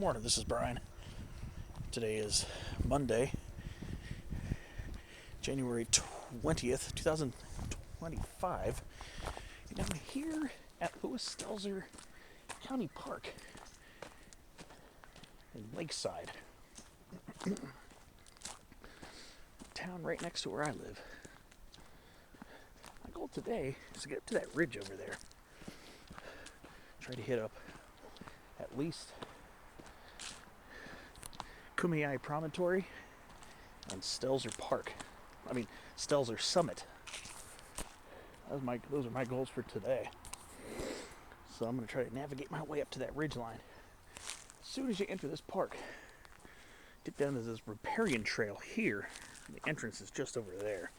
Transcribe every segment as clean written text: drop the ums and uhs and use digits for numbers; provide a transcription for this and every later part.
Morning, this is Brian. Today is Monday, January 20th, 2025. And I'm here at Stelzer County Park in Lakeside. Town right next to where I live. My goal today is to get up to that ridge over there. Try to hit up at least Kumeyaay Promontory and Stelzer Park. Stelzer Summit. Those are my goals for today. So I'm going to try to navigate my way up to that ridge line. As soon as you enter this park, get down to this riparian trail here. The entrance is just over there.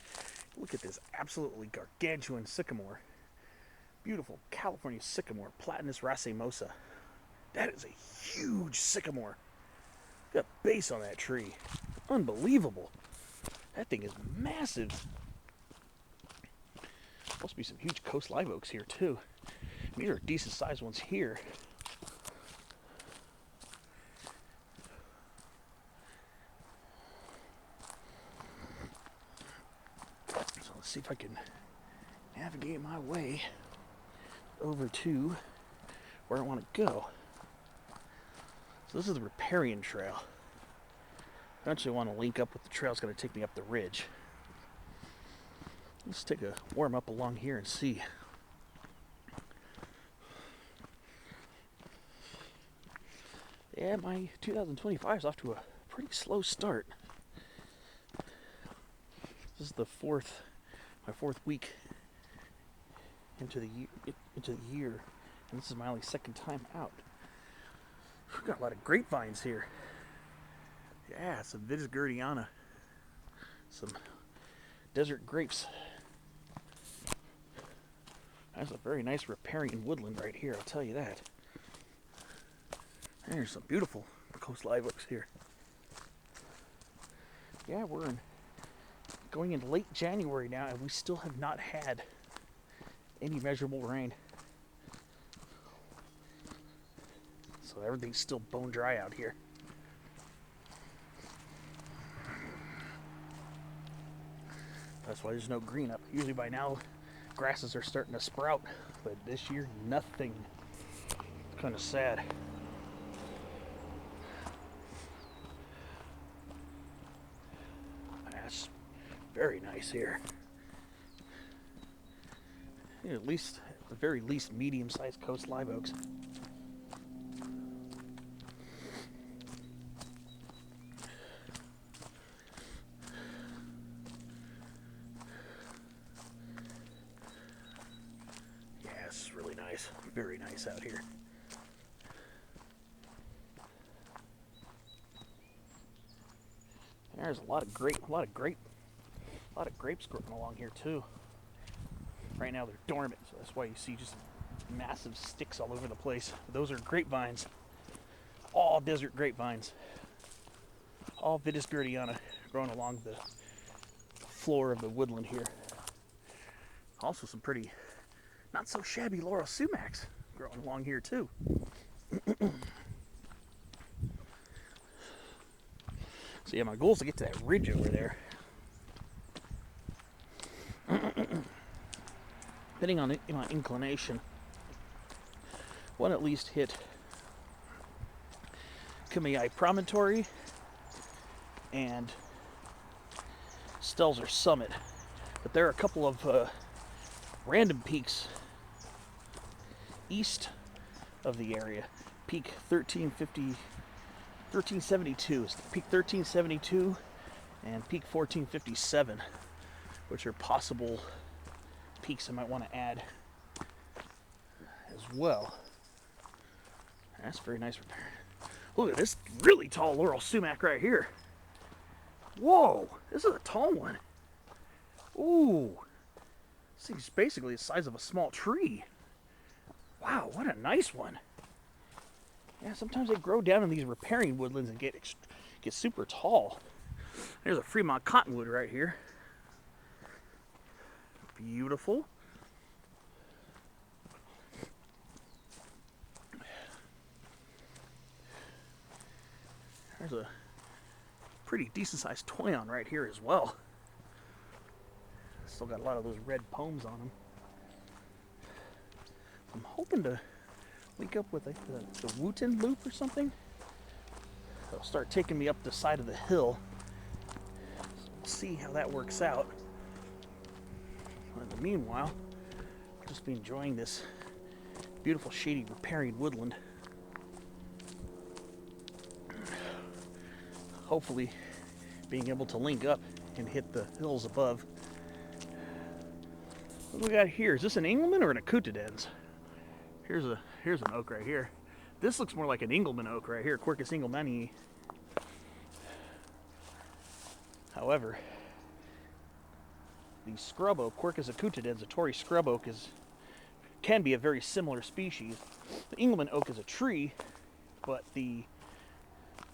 Look at this absolutely gargantuan sycamore. Beautiful California sycamore, Platanus racemosa. That is a huge sycamore. Got a base on that tree. Unbelievable. That thing is massive. Must be some huge coast live oaks here too. These are decent sized ones here. So let's see if I can navigate my way over to where I want to go. So this is the riparian trail. I actually want to link up with the trail that's going to take me up the ridge. Let's take a warm up along here and see. Yeah, my 2025 is off to a pretty slow start. This is my fourth week into the year, and this is my only second time out. We've got a lot of grapevines here. Yeah, some Vitis Gerdiana. Some desert grapes. That's a very nice riparian woodland right here, I'll tell you that. And there's some beautiful coast live oaks here. Yeah, we're going into late January now, and we still have not had any measurable rain. So everything's still bone dry out here. That's why there's no green up. Usually by now, grasses are starting to sprout, but this year, nothing. It's kind of sad. That's very nice here. At the very least, medium-sized coast live oaks. Really nice, very nice out here. There's a lot of grapes growing along here too. Right now they're dormant, so that's why you see just massive sticks all over the place. Those are grapevines, all desert grapevines, all Vitis Gerdiana growing along the floor of the woodland here. Also some pretty not so shabby laurel sumacs growing along here too. So yeah, my goal is to get to that ridge over there. Depending on my inclination, I want to at least hit Kumeyaay Promontory and Stelzer Summit. But there are a couple of random peaks east of the area. Peak 1372 is peak 1372 and peak 1457, which are possible peaks I might want to add as well. That's very nice. Look at this really tall laurel sumac right here. Whoa, this is a tall one. Ooh, this thing's basically the size of a small tree. Wow, what a nice one. Yeah, sometimes they grow down in these riparian woodlands and get super tall. There's a Fremont cottonwood right here. Beautiful. There's a pretty decent sized toyon right here as well. Still got a lot of those red pomes on them. I'm hoping to link up with the Wooten Loop or something. They'll start taking me up the side of the hill. So we'll see how that works out. In the meanwhile, I'll just be enjoying this beautiful shady riparian woodland. Hopefully being able to link up and hit the hills above. What do we got here? Is this an Engelmann or an Acutidens? Here's an oak right here. This looks more like an Engelmann oak right here, Quercus engelmannii. However, the scrub oak, Quercus acutidens, a Tory scrub oak, can be a very similar species. The Engelmann oak is a tree, but the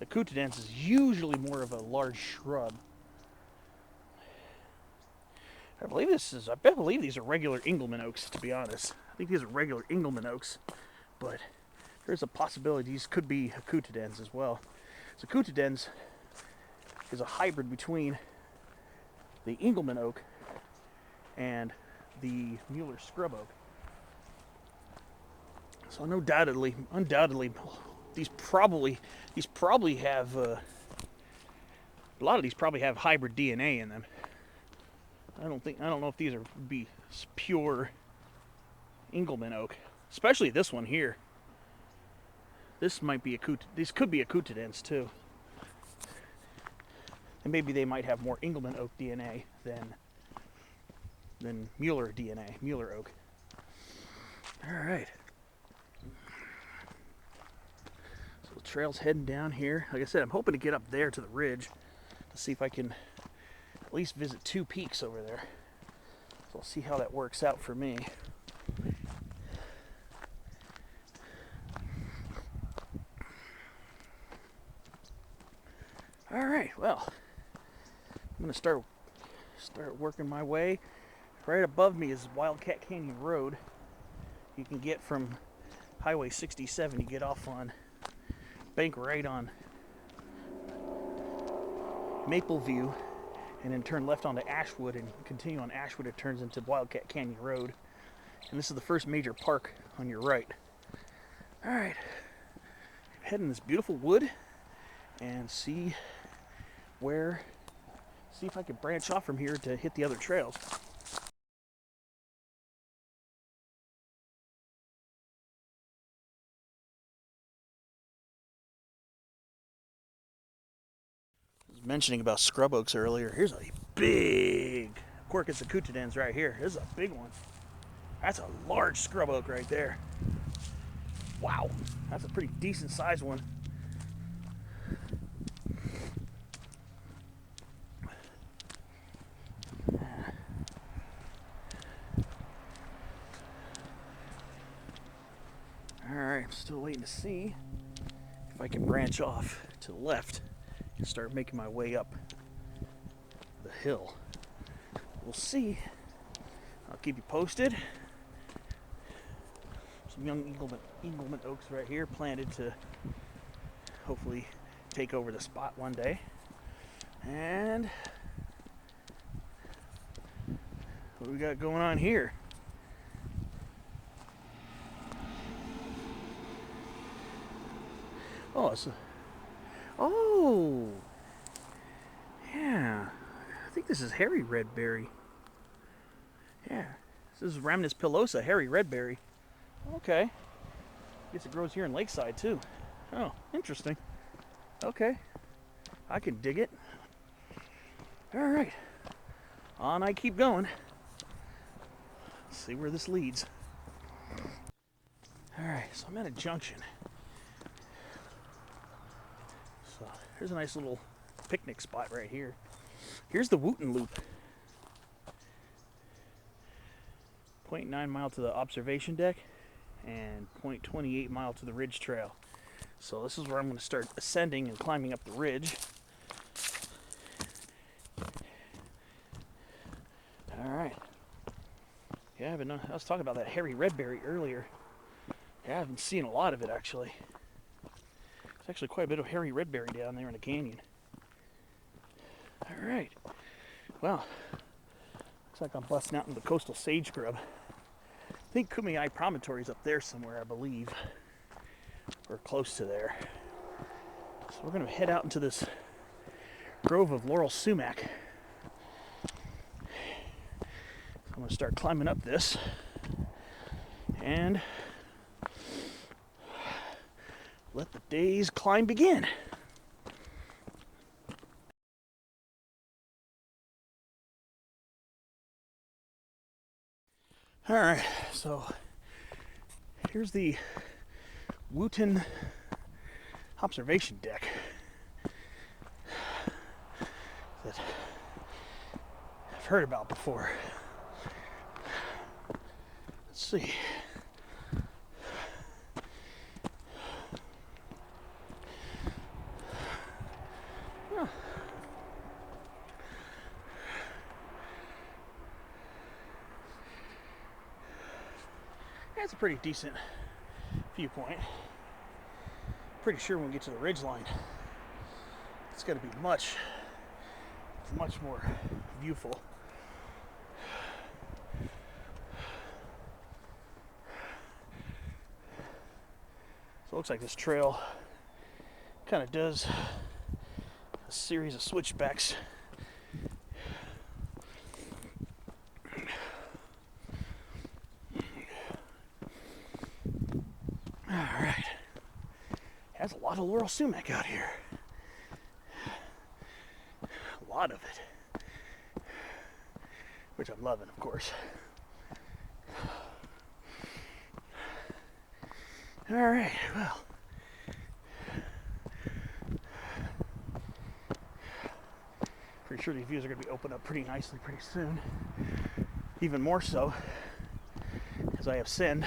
acutidens is usually more of a large shrub. I believe these are regular Engelmann oaks, to be honest. I think these are regular Engelmann oaks, but there's a possibility these could be acutidens as well. So acutidens is a hybrid between the Engelmann oak and the Mueller scrub oak. So undoubtedly, these probably have a lot of these probably have hybrid DNA in them. I don't know if these would be pure Engelmann oak, especially this one here. This might be these could be acutidens too. And maybe they might have more Engelmann oak DNA than Mueller DNA, Mueller oak. All right. So the trail's heading down here. Like I said, I'm hoping to get up there to the ridge to see if I can at least visit 2 peaks over there. So I'll see how that works out for me. All right, well, I'm gonna start working my way. Right above me is Wildcat Canyon Road. You can get from Highway 67. You get off on bank right on Maple View, and then turn left onto Ashwood and continue on Ashwood. It turns into Wildcat Canyon Road, and this is the first major park on your right. All right, head in this beautiful wood and see if I can branch off from here to hit the other trails. I was mentioning about scrub oaks earlier. Here's a big Quercus acutidens right here. This is a big one. That's a large scrub oak right there. Wow, that's a pretty decent sized one. Alright, I'm still waiting to see if I can branch off to the left and start making my way up the hill. We'll see. I'll keep you posted. Some young Engelmann oaks right here planted to hopefully take over the spot one day. And what do we got going on here? Oh, yeah. I think this is hairy redberry. Yeah, this is Rhamnus pilosa, hairy redberry. Okay. I guess it grows here in Lakeside too. Oh, interesting. Okay, I can dig it. All right, on I keep going. Let's see where this leads. All right, so I'm at a junction. So here's a nice little picnic spot right here. Here's the Wooten Loop. 0.9 mile to the observation deck and 0.28 mile to the ridge trail. So this is where I'm going to start ascending and climbing up the ridge. All right. Yeah, I was talking about that hairy redberry earlier. Yeah, I've been seeing a lot of it actually. There's actually quite a bit of hairy redberry down there in the canyon. All right. Well, looks like I'm busting out into the coastal sage scrub. I think Kumeyaay Promontory is up there somewhere, I believe. Or close to there. So we're going to head out into this grove of laurel sumac. I'm going to start climbing up this. And let the day's climb begin. All right, so here's the Wooten observation deck that I've heard about before. Let's see. Huh. That's a pretty decent viewpoint. Pretty sure when we get to the ridge line, it's going to be much more viewful. So it looks like this trail kind of does a series of switchbacks. Alright. Has a lot of laurel sumac out here. A lot of it. Which I'm loving, of course. Alright, well. Pretty sure these views are going to be opened up pretty nicely pretty soon. Even more so as I ascend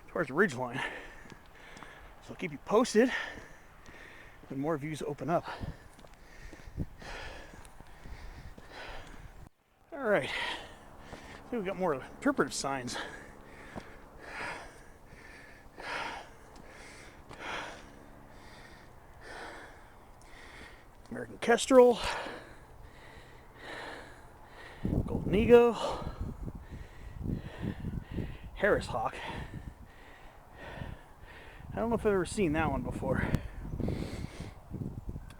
towards the ridgeline. So I'll keep you posted when more views open up. Alright, I think we got more interpretive signs. American kestrel, golden eagle, Harris hawk. I don't know if I've ever seen that one before.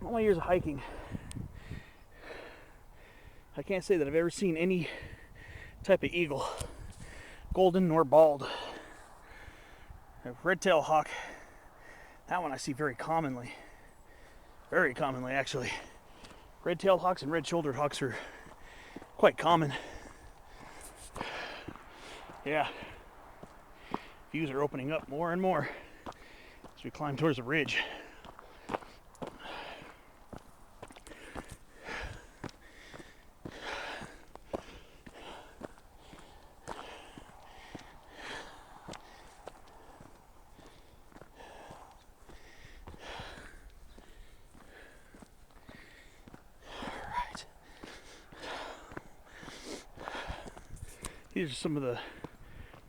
All my years of hiking, I can't say that I've ever seen any type of eagle, golden nor bald. A red-tailed hawk, that one I see very commonly. Very commonly, actually. Red-tailed hawks and red-shouldered hawks are quite common. Yeah. Views are opening up more and more as we climb towards the ridge. These are some of the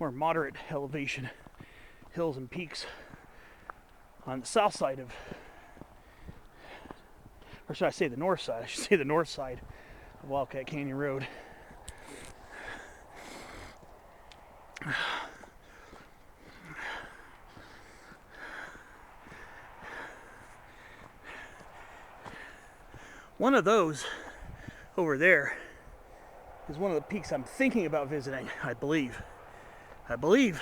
more moderate elevation hills and peaks on the south side of, or should I say the north side? I should say the north side of Wildcat Canyon Road. One of those over there is one of the peaks I'm thinking about visiting, I believe. I don't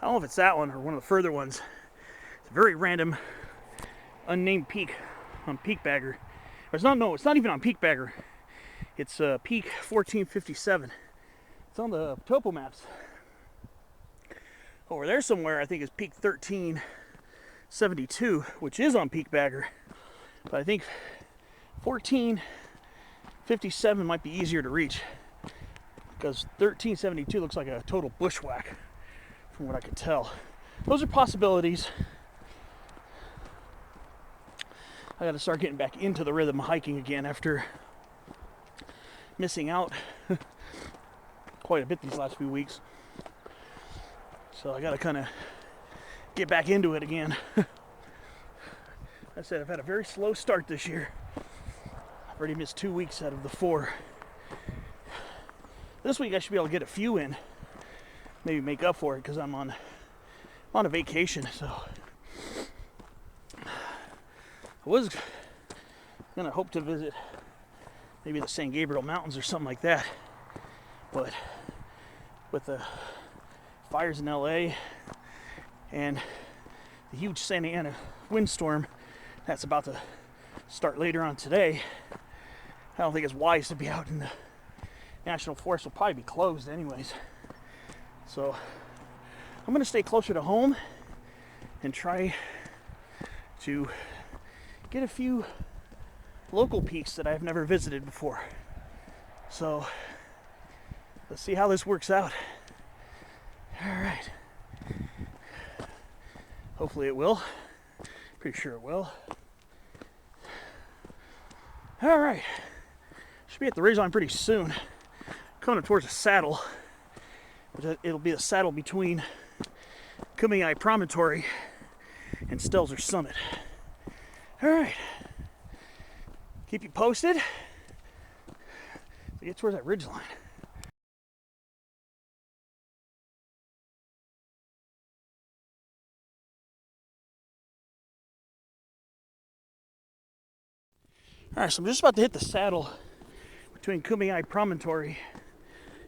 know if it's that one or one of the further ones. It's a very random, unnamed peak on Peak Bagger. Or it's not even on Peak Bagger. It's Peak 1457. It's on the topo maps. Over there somewhere, I think is Peak 1372, which is on Peak Bagger. But I think 1457 might be easier to reach, because 1372 looks like a total bushwhack from what I could tell. Those are possibilities. I gotta start getting back into the rhythm of hiking again after missing out quite a bit these last few weeks. So I gotta kind of get back into it again. I said I've had a very slow start this year. I've already missed 2 weeks out of the 4. This week I should be able to get a few in. Maybe make up for it because I'm on a vacation. So I was gonna hope to visit maybe the San Gabriel Mountains or something like that. But with the fires in LA and the huge Santa Ana windstorm that's about to start later on today, I don't think it's wise to be out in the National Forest. Will probably be closed anyways. So I'm gonna stay closer to home and try to get a few local peaks that I've never visited before. So let's see how this works out. All right. Hopefully it will. Pretty sure it will. All right. Should be at the ridgeline pretty soon. Coming up towards the saddle. It'll be the saddle between Kumeyaay Promontory and Stelzer Summit. All right. Keep you posted. Get towards that ridgeline. All right, so I'm just about to hit the saddle between Kumeyaay Promontory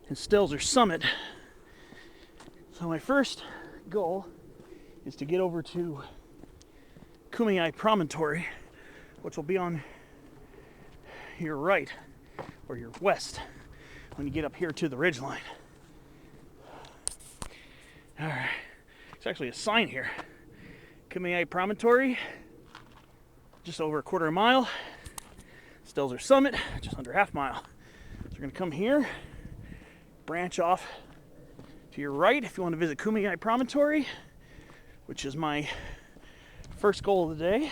and Stelzer Summit. So my first goal is to get over to Kumeyaay Promontory, which will be on your right or your west when you get up here to the ridgeline. All right, it's actually a sign here. Kumeyaay Promontory, just over a quarter of a mile. Stelzer Summit, just under half mile. So you're gonna come here, branch off to your right if you want to visit Kumeyaay Promontory, which is my first goal of the day.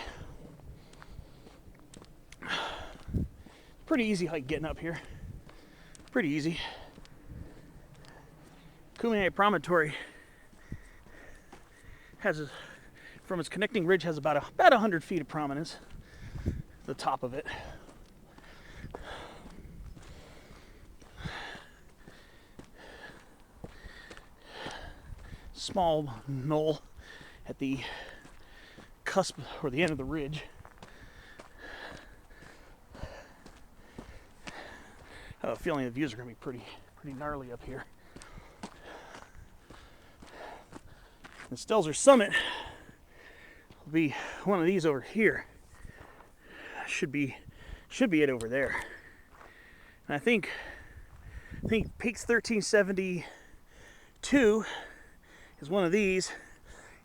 Pretty easy hike getting up here. Pretty easy. Kumeyaay Promontory has, from its connecting ridge, has about 100 feet of prominence. The top of it. Small knoll at the cusp or the end of the ridge. I have a feeling the views are going to be pretty gnarly up here. The Stelzer Summit will be one of these over here. Should be it over there. And I think Peaks 1372 is one of these,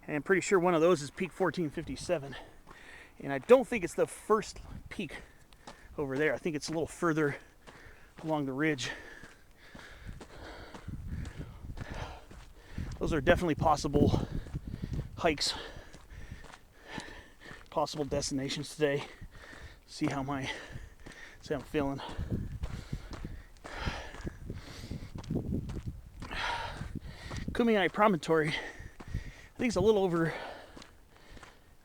and I'm pretty sure one of those is Peak 1457. And I don't think it's the first peak over there. I think it's a little further along the ridge. Those are definitely possible hikes, possible destinations today. See how I'm feeling. Kumeyaay Promontory, I think it's a little over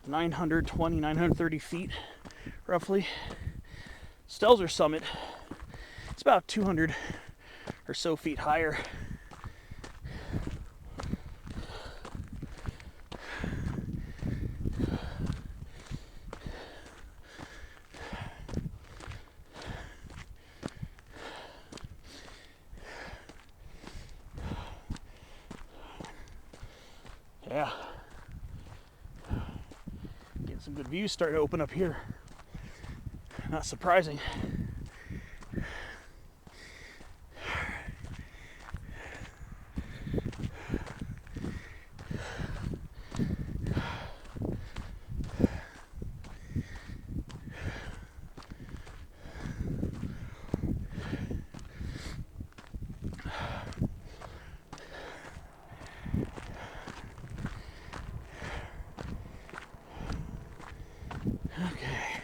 930 feet, roughly. Stelzer Summit, it's about 200 or so feet higher. Yeah, getting some good views starting to open up here. Not surprising. Okay.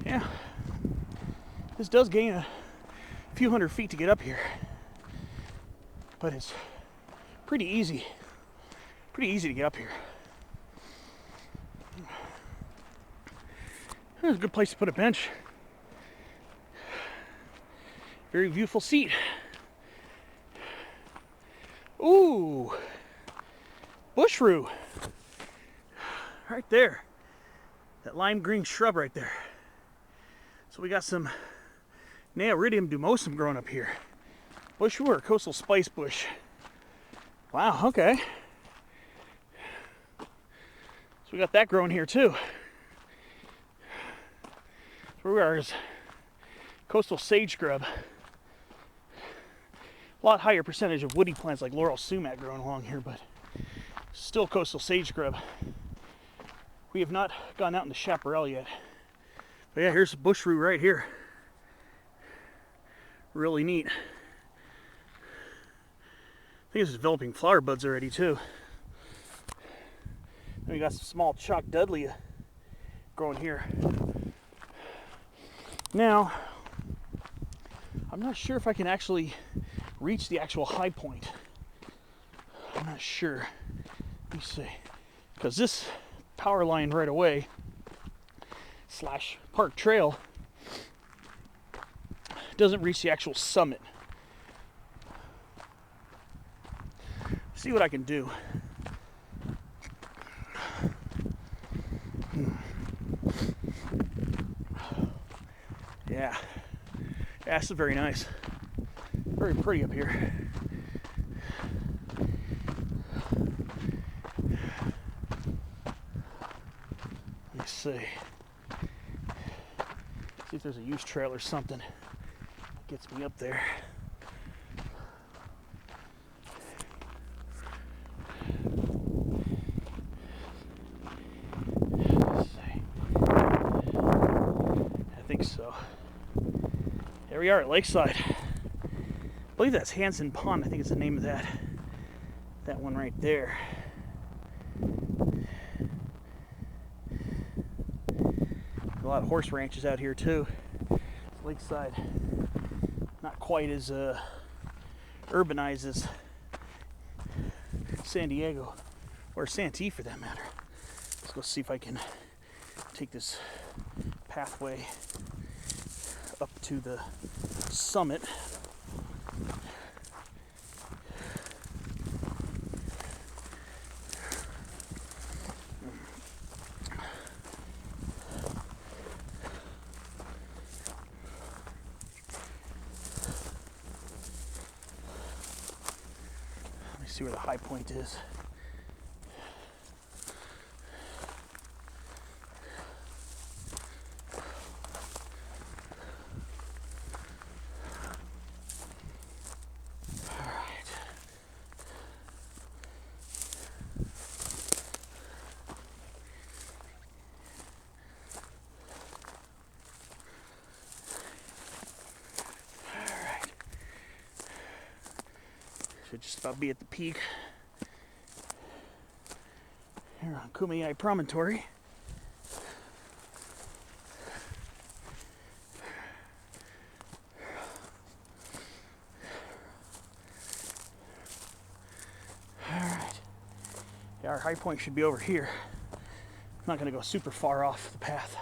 Yeah. This does gain a few hundred feet to get up here. but it's pretty easy to get up here. There's a good place to put a bench. Very viewful seat. Ooh, bush rue. Right there. That lime green shrub right there. So we got some Neorydium dumosum growing up here. Bush rue or coastal spice bush. Wow, okay. So we got that growing here too. So we are is coastal sage scrub. A lot higher percentage of woody plants like laurel sumac growing along here, but still coastal sage scrub. We have not gone out into chaparral yet. But yeah, here's a bush rue right here. Really neat. I think it's developing flower buds already too. And we got some small chalk dudley growing here. Now, I'm not sure if I can actually reach the actual high point. I'm not sure. Let me see. Because this power line right away slash park trail doesn't reach the actual summit. See what I can do. Yeah, this is very nice. Very pretty up here. Let me see. See if there's a use trail or something that gets me up there. Let's see. I think so. There we are at Lakeside. I believe that's Hansen Pond. I think it's the name of that one right there. A lot of horse ranches out here too. Lakeside, not quite as urbanized as San Diego or Santee for that matter. Let's go see if I can take this pathway up to the summit. See where the high point is. All right. Should just about be at the peak here on Kumeyaay Promontory. All right. Yeah, our high point should be over here. I'm not going to go super far off the path.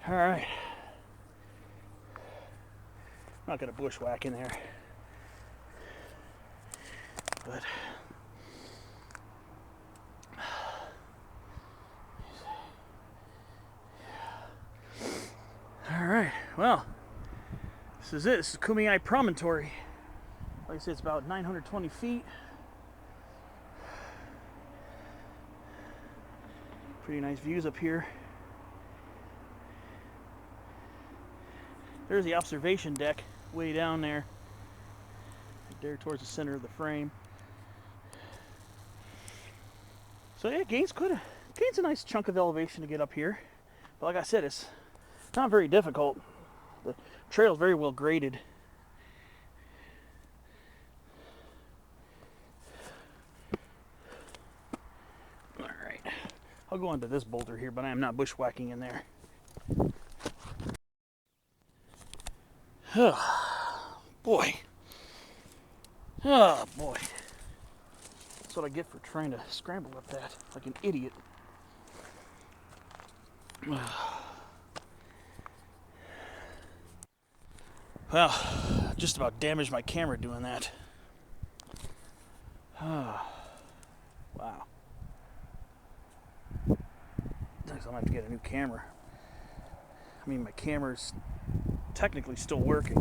All right. I'm not going to bushwhack in there, but all right. Well, this is it. This is Kumeyaay Promontory. Like I said, it's about 920 feet. Pretty nice views up here. There's the observation deck way down there, right there towards the center of the frame. So yeah, gains a nice chunk of elevation to get up here. But like I said, it's not very difficult. The trail is very well graded. All right, I'll go onto this boulder here, but I am not bushwhacking in there. boy. Oh, boy. That's what I get for trying to scramble up that like an idiot. Well, just about damaged my camera doing that. Wow. Next, I'm gonna have to get a new camera. I mean, my camera's technically still working.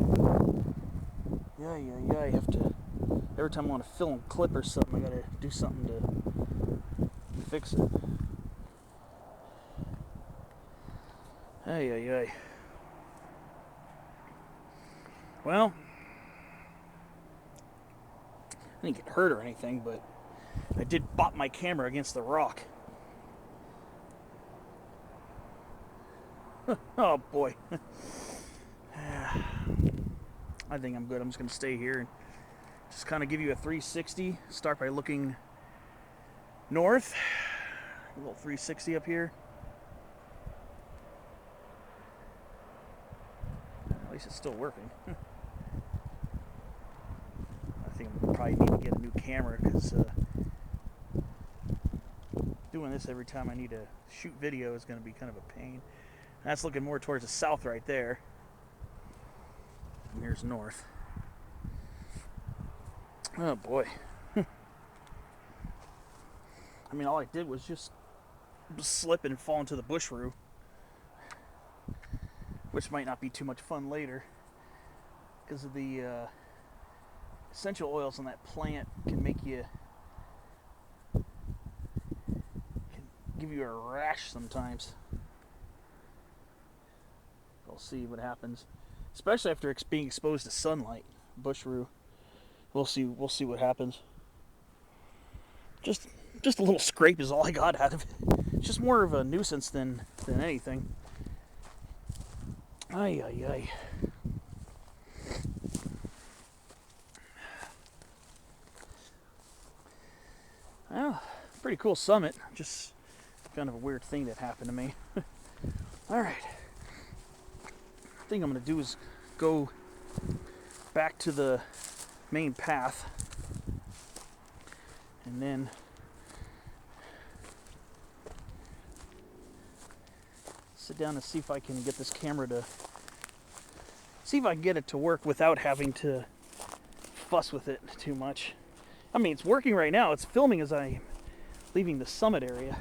Yeah. I have to. Every time I want to film a clip or something, I gotta do something to fix it. Ay. Well, I didn't get hurt or anything, but I did bop my camera against the rock. Oh boy. I think I'm good. I'm just going to stay here and just kind of give you a 360. Start by looking north. A little 360 up here. At least it's still working. I think I probably need to get a new camera because doing this every time I need to shoot video is going to be kind of a pain. That's looking more towards the south right there. And here's north. Oh boy. I mean, all I did was just slip and fall into the bush roo, which might not be too much fun later because of the essential oils in that plant can give you a rash sometimes. We'll see what happens, especially after being exposed to sunlight. Bush roo. We'll see what happens. Just a little scrape is all I got out of it. It's just more of a nuisance than anything. Ay. Well, pretty cool summit. Just kind of a weird thing that happened to me. All right. Thing I'm going to do is go back to the main path and then sit down and see if I can get this camera to get it to work without having to fuss with it too much. I mean, it's working right now. It's filming as I'm leaving the summit area.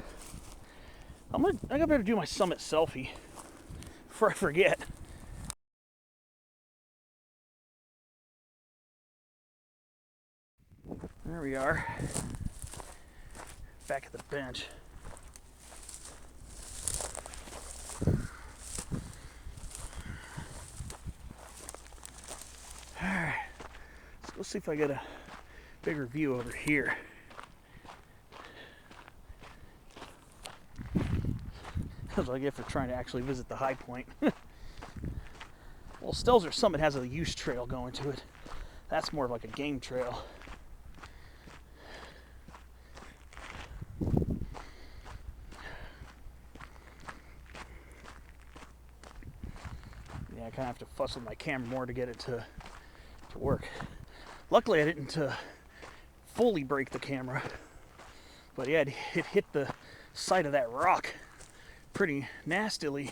I better do my summit selfie before I forget. There we are, back at the bench. Alright, let's go see if I get a bigger view over here. That's what I get for trying to actually visit the high point. Well, Stelzer Summit has a use trail going to it. That's more of like a game trail. Yeah, I kind of have to fuss with my camera more to get it to work. Luckily, I didn't fully break the camera, but yeah, it hit the side of that rock pretty nastily.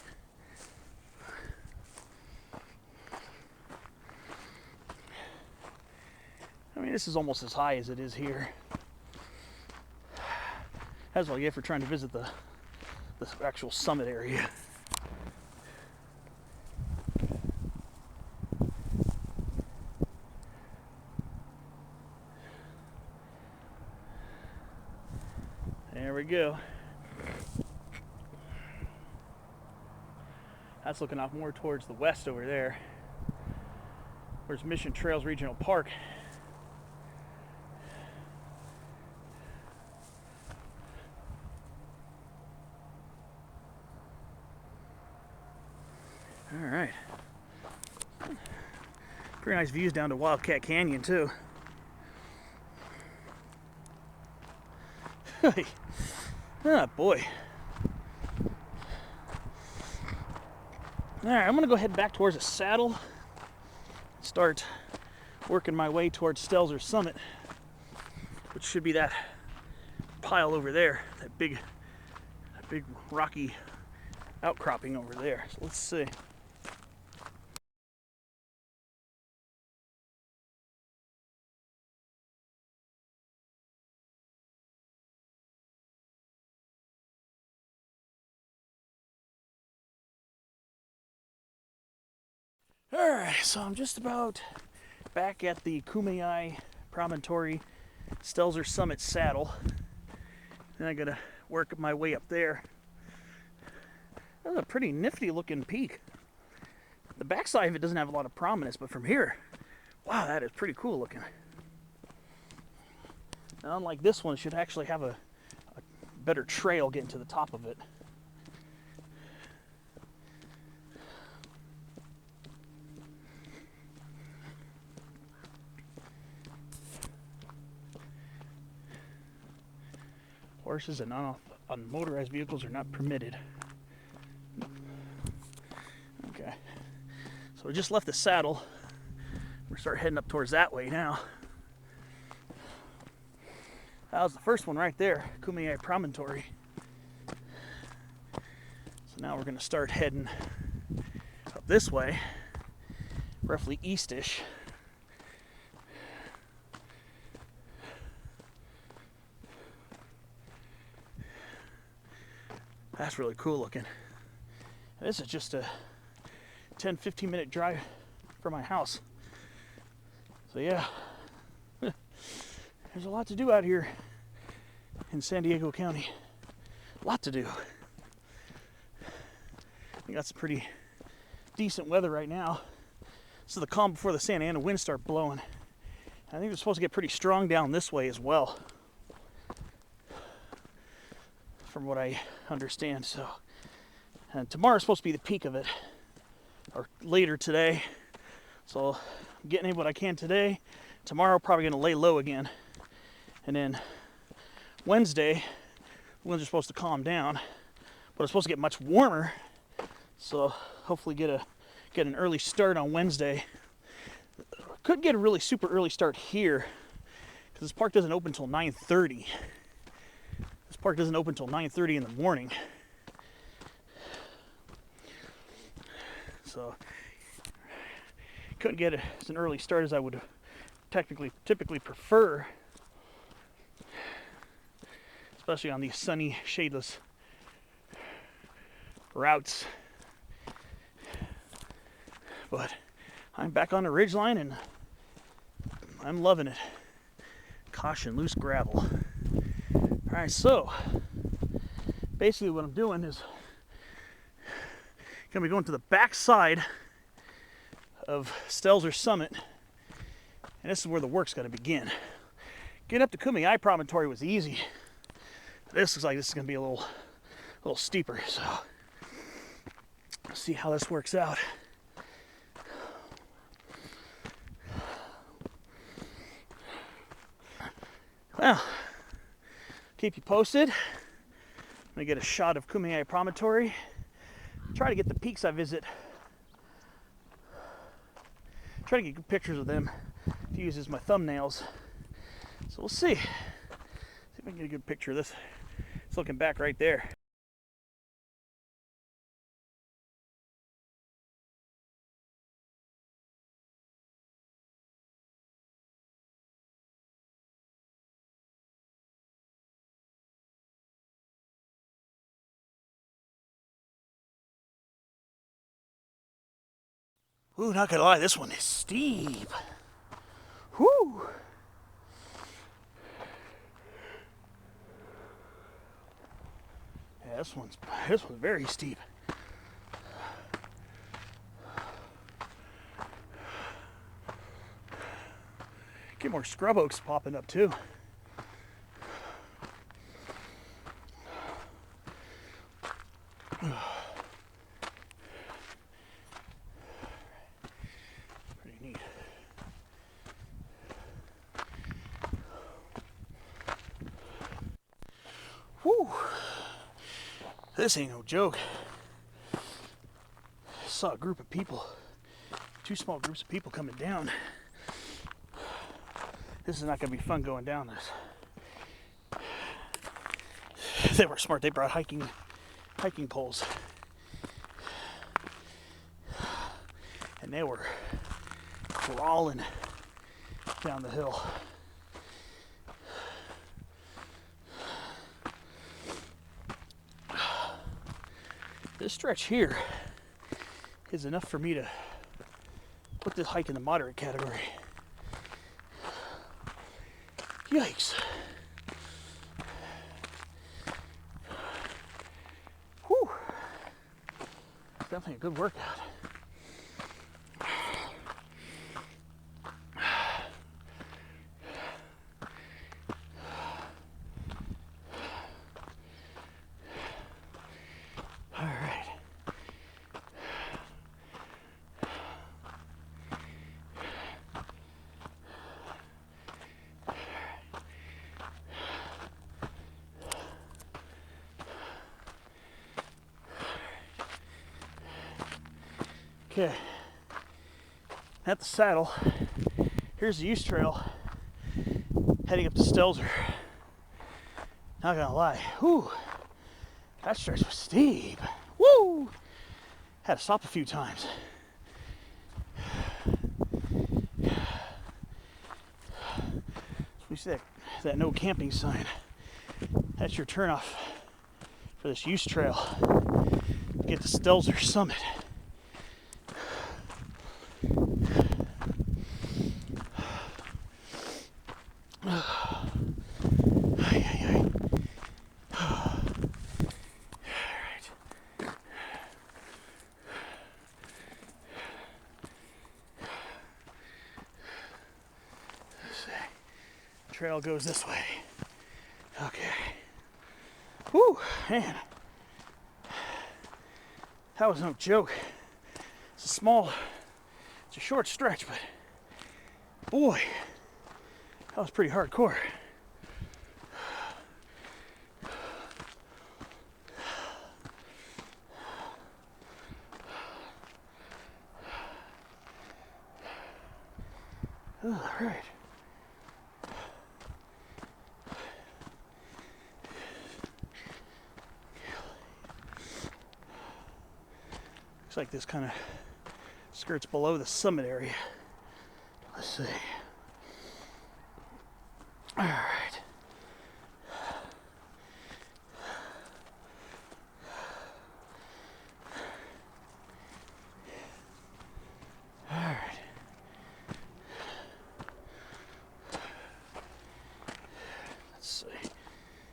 I mean, this is almost as high as it is here. That's what I get for trying to visit the actual summit area. There we go. That's looking off more towards the west over there. Where's Mission Trails Regional Park? All right. Pretty nice views down to Wildcat Canyon too. Oh boy. All right, I'm gonna go head back towards the saddle. Start working my way towards Stelzer Summit, which should be that pile over there, that big rocky outcropping over there. So let's see. Alright, so I'm just about back at the Kumeyaay Promontory Stelzer Summit saddle. Then I gotta work my way up there. That's a pretty nifty looking peak. The backside of it doesn't have a lot of prominence, but from here, wow, that is pretty cool looking. And unlike this one, it should actually have a better trail getting to the top of it. Horses and unmotorized vehicles are not permitted. Okay, so we just left the saddle. We're start heading up towards that way now. That was the first one right there, Kumeyaay Promontory. So now we're going to start heading up this way, roughly eastish. That's really cool looking. This is just a 10-15 minute drive from my house. So yeah, there's a lot to do out here in San Diego County. A lot to do. We got some pretty decent weather right now. This is the calm before the Santa Ana winds start blowing. I think it's supposed to get pretty strong down this way as well, from what I understand. So, and tomorrow's supposed to be the peak of it, or later today. So I'm getting in what I can today. Tomorrow probably gonna lay low again, and then Wednesday the winds are supposed to calm down, but it's supposed to get much warmer. So hopefully get an early start on Wednesday. Could get a really super early start here because this park doesn't open until 9:30. This park doesn't open until 9:30 in the morning. So couldn't get as an early start as I would typically prefer, especially on these sunny, shadeless routes. But I'm back on the ridgeline and I'm loving it. Caution, loose gravel. Alright, so basically what I'm doing is gonna be going to the back side of Stelzer Summit, and this is where the work's gonna begin. Getting up to Kumeyaay Promontory was easy. This looks like this is gonna be a little steeper, so let's see how this works out. Well, keep you posted. I'm gonna get a shot of Kumeyaay Promontory. Try to get the peaks I visit. Try to get good pictures of them to use as my thumbnails. So we'll see. See if I can get a good picture of this. It's looking back right there. Ooh, not gonna lie, this one is steep. Whoo! Yeah, this one's very steep. Get more scrub oaks popping up too. Pretty neat. Whew. This ain't no joke. I saw a group of people, two small groups of people coming down. This is not going to be fun going down this. They were smart. They brought hiking poles. And they were crawling down the hill. This stretch here is enough for me to put this hike in the moderate category. Yikes. Whew. It's definitely a good workout. Okay, at the saddle, here's the use trail heading up to Stelzer. Not gonna lie, whew, that stretch was steep. Woo! Had to stop a few times. We see that no camping sign. That's your turnoff for this use trail to get to Stelzer summit. Trail goes this way. Okay. Whew, man. That was no joke. It's a short stretch, but boy, that was pretty hardcore. All right. Looks like this kind of skirts below the summit area. Let's see. All right. All right. Let's see.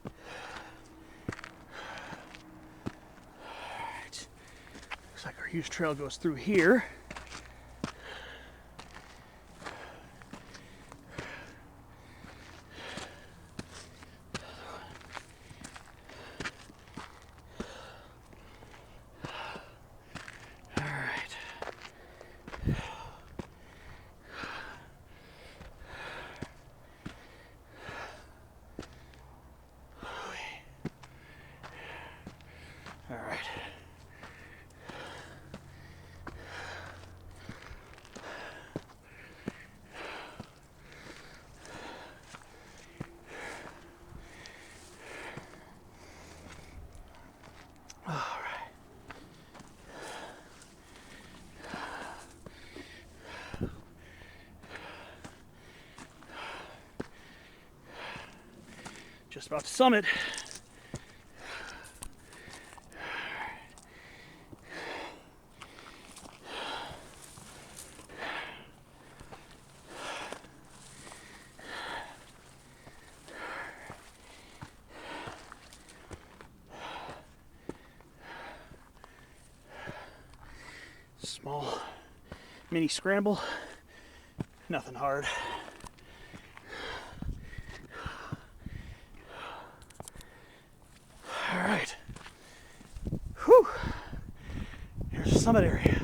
All right. Looks like our use trail goes through here. All right. All right. Just about to summit. Small mini scramble, nothing hard. All right. Whew. Here's the summit area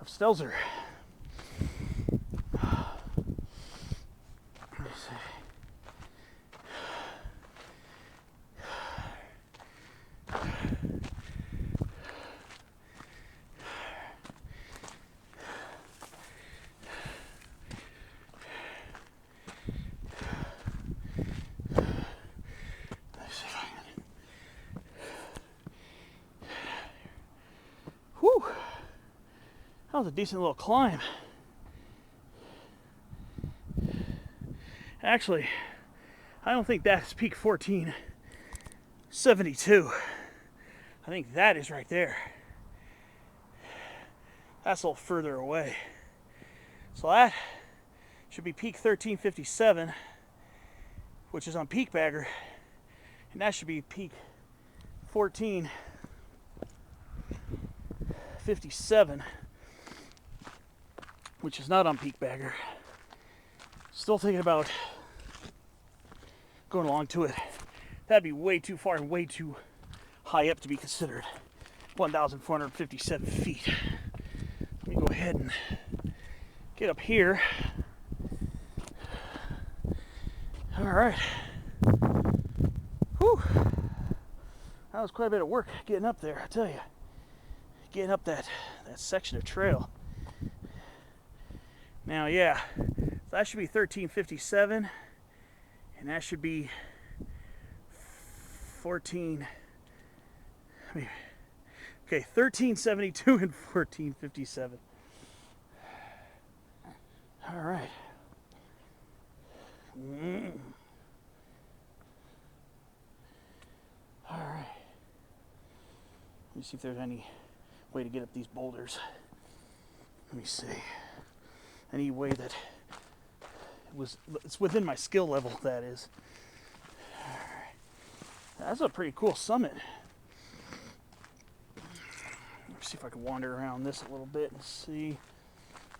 of Stelzer. Let's see. That was a decent little climb. Actually, I don't think that's peak 1472. I think that is right there. That's a little further away. So that should be peak 1357, which is on Peak Bagger. And that should be peak 1457, which is not on Peak Bagger. Still thinking about going along to it. That'd be way too far and way too high up to be considered. 1,457 feet. Let me go ahead and get up here. All right. Whew. That was quite a bit of work getting up there, I tell you. Getting up that section of trail. Now, yeah, that should be 1357, and that should be 1372 and 1457. All right. All right. Let me see if there's any way to get up these boulders. Let me see. Any way that it's within my skill level, that is. All right. That's a pretty cool summit. Let me see if I can wander around this a little bit and see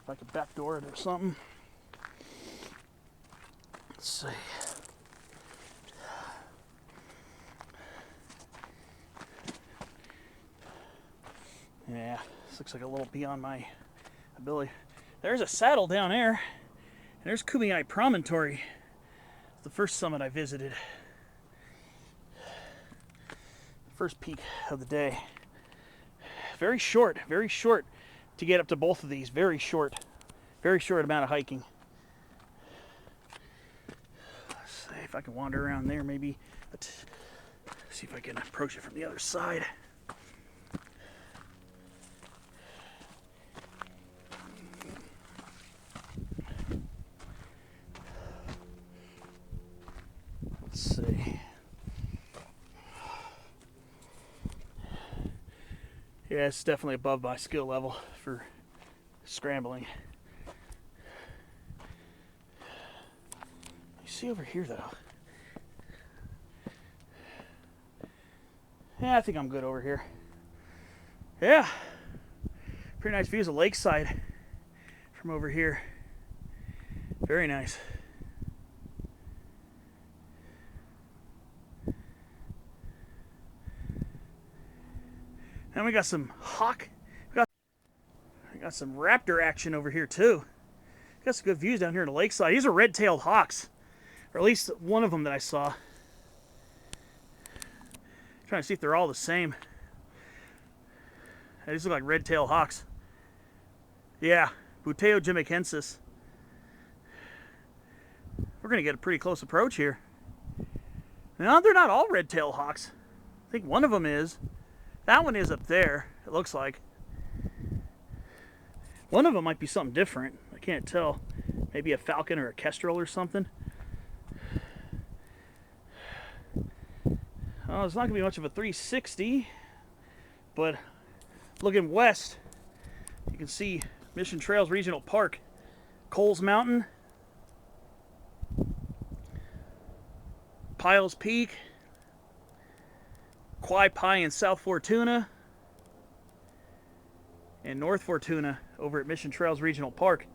if I can backdoor it or something. Let's see. Yeah, this looks like a little beyond my ability. There's a saddle down there, and there's Kumeyaay Promontory. It's the first summit I visited. First peak of the day. Very short to get up to both of these. Very short amount of hiking. Let's see if I can wander around there maybe. Let's see if I can approach it from the other side. Let's see. Yeah, it's definitely above my skill level for scrambling. You see over here though. Yeah, I think I'm good over here. Yeah. Pretty nice views of Lakeside from over here. Very nice. And we got some hawk. We got some raptor action over here too. Got some good views down here in the Lakeside. These are red-tailed hawks, or at least one of them that I saw. Trying to see if they're all the same. These look like red-tailed hawks. Yeah, Buteo jamaichensis. We're gonna get a pretty close approach here. No, they're not all red-tailed hawks. I think one of them is. That one is up there, it looks like. One of them might be something different. I can't tell. Maybe a falcon or a kestrel or something. Oh, it's not going to be much of a 360, but looking west, you can see Mission Trails Regional Park, Coles Mountain, Piles Peak, Quai Pie in South Fortuna, and North Fortuna over at Mission Trails Regional Park.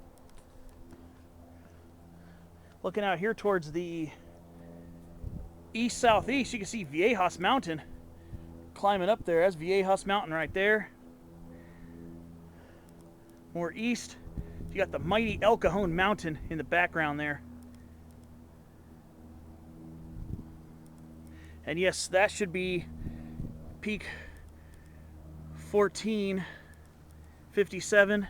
Looking out here towards the east-southeast, you can see Viejas Mountain climbing up there. That's Viejas Mountain right there. More east, you got the mighty El Cajon Mountain in the background there. And yes, that should be peak 1457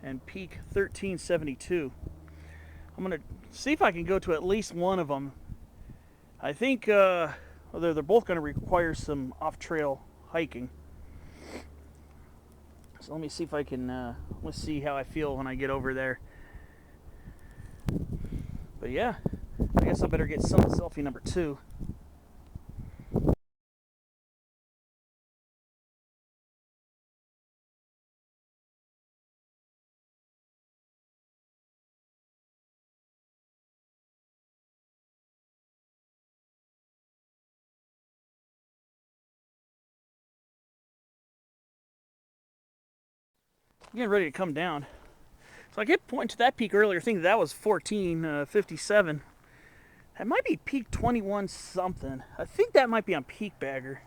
and peak 1372. I'm going to see if I can go to at least one of them. I think they're both going to require some off-trail hiking. So let me see if I can, let's see how I feel when I get over there. But yeah, I guess I better get summit selfie number 2. Getting ready to come down. So I kept pointing to that peak earlier, thinking that was 1457. That might be peak 21 something. I think that might be on Peak Bagger.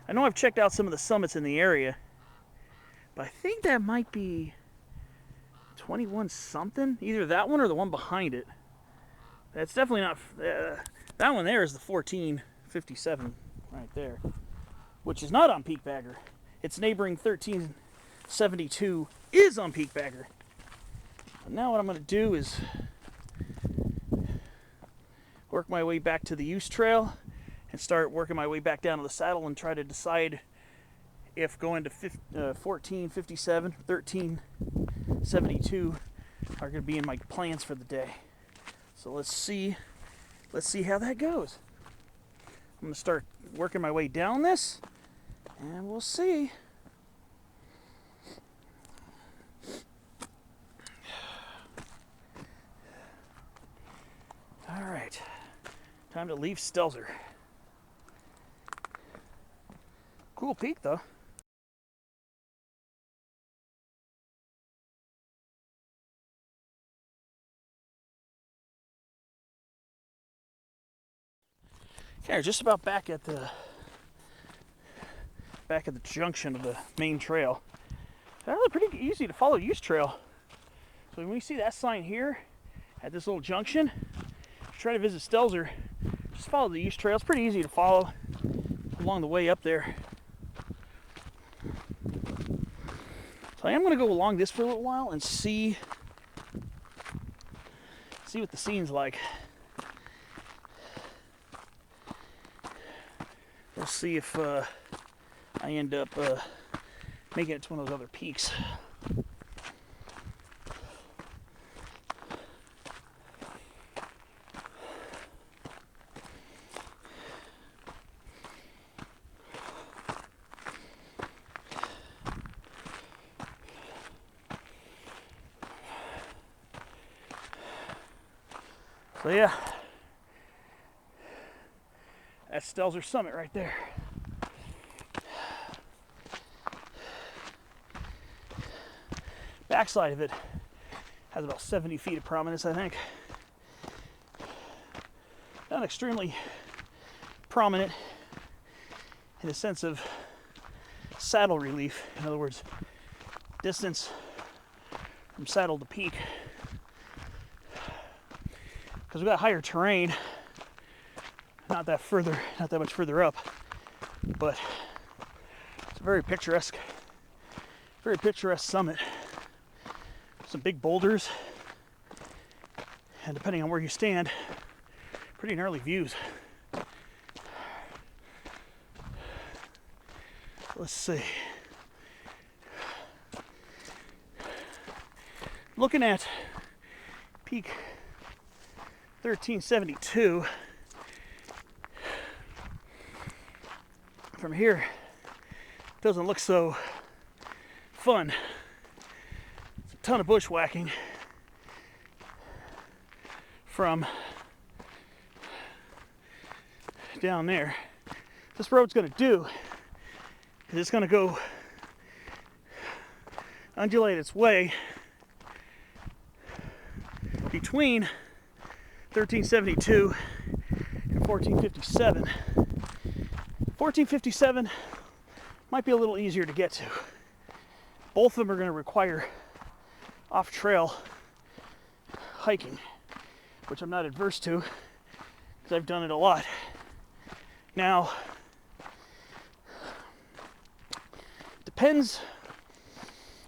I know I've checked out some of the summits in the area, but I think that might be 21 something. Either that one or the one behind it. That's definitely not. That one there is the 1457 right there, which is not on Peak Bagger. Its neighboring 1372 is on Peak Bagger. But now what I'm going to do is work my way back to the use trail and start working my way back down to the saddle and try to decide if going to 1457, 1372 are going to be in my plans for the day. So let's see how that goes. I'm going to start working my way down this, and we'll see. All right, time to leave Stelzer. Cool peak though. Okay, we're just about back at the junction of the main trail. It's actually pretty easy to follow use trail. So when we see that sign here at this little junction, try to visit Stelzer, just follow the use trail. It's pretty easy to follow along the way up there. So I am going to go along this for a little while and see what the scene's like. We'll see if I end up making it to one of those other peaks. So yeah, that's Stelzer Summit right there. Backside of it has about 70 feet of prominence, I think. Not extremely prominent in the sense of saddle relief. In other words, distance from saddle to peak. Because we've got higher terrain, not that much further up, but it's a very picturesque summit. Some big boulders, and depending on where you stand, pretty gnarly views. Let's see. Looking at peak 1372 from here, doesn't look so fun. It's a ton of bushwhacking from down there. This road's going to do is it's going to go undulate its way between 1372 and 1457. 1457 might be a little easier to get to. Both of them are going to require off-trail hiking, which I'm not adverse to because I've done it a lot. Now, depends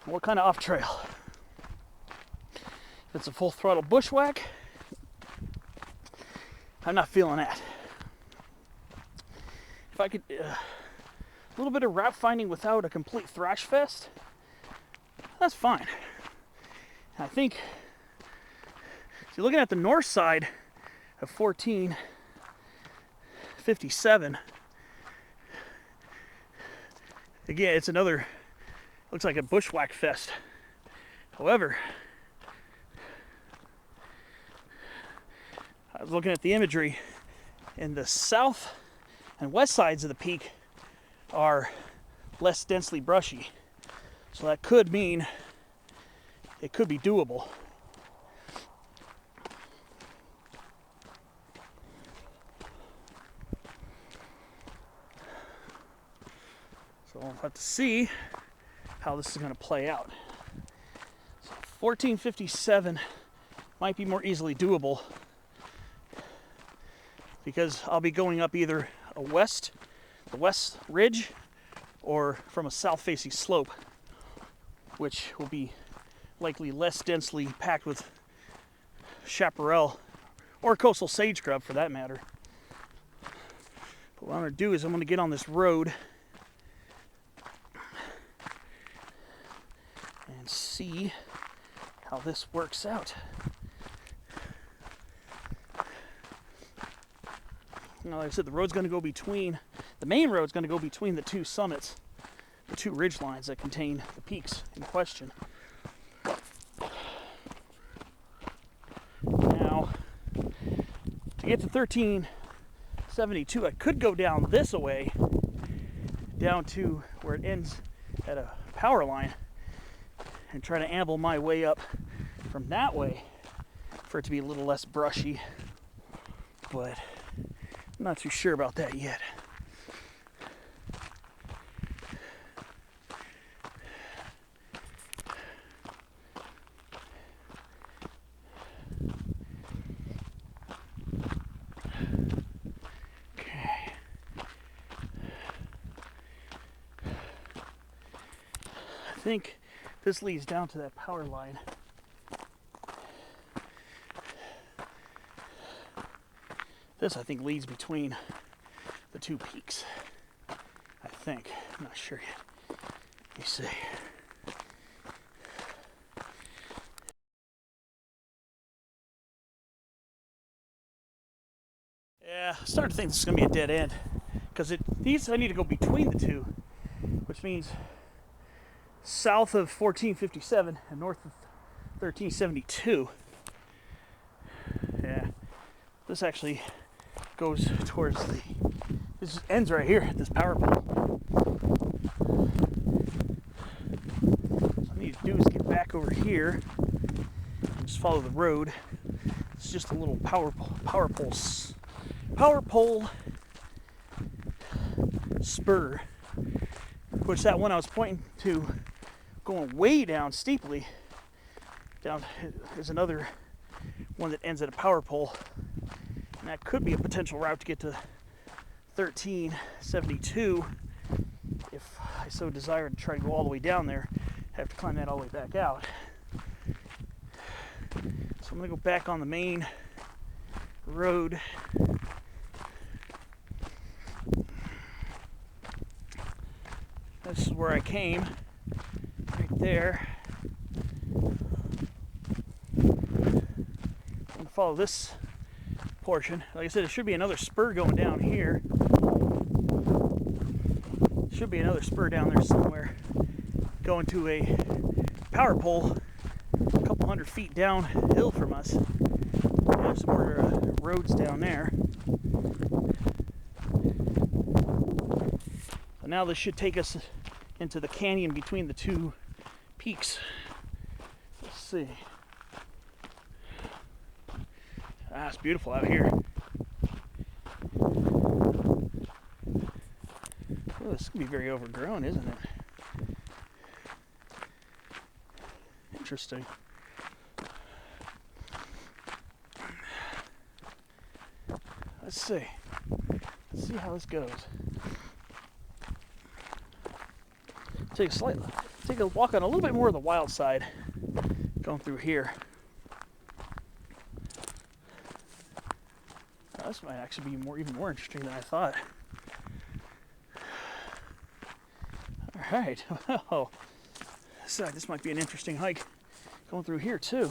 on what kind of off-trail. If it's a full throttle bushwhack, I'm not feeling that. If I could, a little bit of route finding without a complete thrash fest, That's fine. I think, so looking at the north side of 1457, again, it's another, looks like a bushwhack fest. However, I was looking at the imagery, and the south and west sides of the peak are less densely brushy. So that could mean it could be doable. So we'll have to see how this is going to play out. So 1457 might be more easily doable because I'll be going up either the west ridge, or from a south-facing slope, which will be likely less densely packed with chaparral or coastal sage scrub for that matter. But what I'm going to do is I'm going to get on this road and see how this works out. You know, like I said, the road's going to go between, the main road's going to go between the two summits, the two ridge lines that contain the peaks in question. Now, to get to 1372, I could go down this way, down to where it ends at a power line, and try to amble my way up from that way for it to be a little less brushy, but I'm not too sure about that yet. Okay. I think this leads down to that power line. This, I think, leads between the two peaks. I think. I'm not sure yet. Let me see. Yeah, I started to think this is going to be a dead end. Because I need to go between the two. Which means south of 1457 and north of 1372. Yeah. This actually goes towards this ends right here at this power pole. So what I need to do is get back over here and just follow the road. It's just a little power pole spur, which that one I was pointing to going way down steeply down is another one that ends at a power pole. And that could be a potential route to get to 1372 if I so desire to try to go all the way down there. I have to climb that all the way back out. So I'm going to go back on the main road. This is where I came, right there. I'm going to follow this portion. Like I said, there should be another spur going down here. Should be another spur down there somewhere, going to a power pole a couple hundred feet downhill from us. There's some more roads down there. So now this should take us into the canyon between the two peaks. Let's see. Ah, it's beautiful out here. Oh, this is going to be very overgrown, isn't it? Interesting. Let's see. Let's see how this goes. Take a walk on a little bit more of the wild side going through here. This might actually be even more interesting than I thought. All right, well, side, this might be an interesting hike. Going through here too.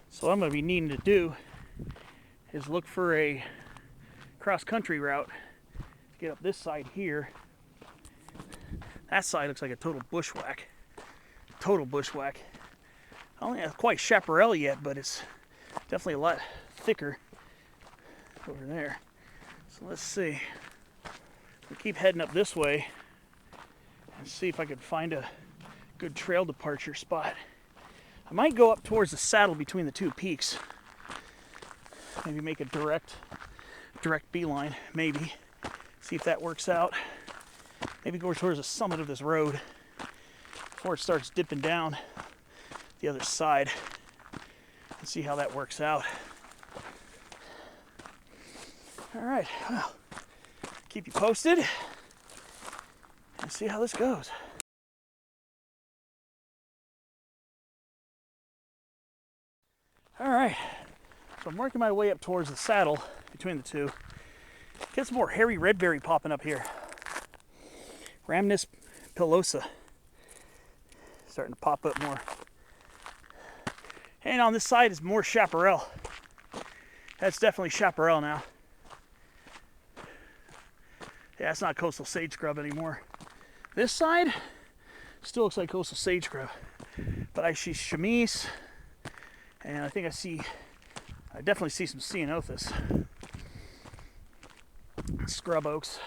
So what I'm going to be needing to do is look for a cross-country route to get up this side here. That side looks like a total bushwhack. Total bushwhack. I don't think it's quite chaparral yet, but it's definitely a lot thicker over there. So let's see. We'll keep heading up this way and see if I can find a good trail departure spot. I might go up towards the saddle between the two peaks. Maybe make a direct beeline, maybe. See if that works out. Maybe go towards the summit of this road before it starts dipping down the other side and see how that works out. All right, well, keep you posted and see how this goes. All right, so I'm working my way up towards the saddle between the two. Get some more hairy redberry popping up here. Rhamnus pilosa starting to pop up more. And on this side is more chaparral. That's definitely chaparral now. Yeah, it's not coastal sage scrub anymore. This side still looks like coastal sage scrub, but I see chamise, and I think I definitely see some ceanothus, scrub oaks.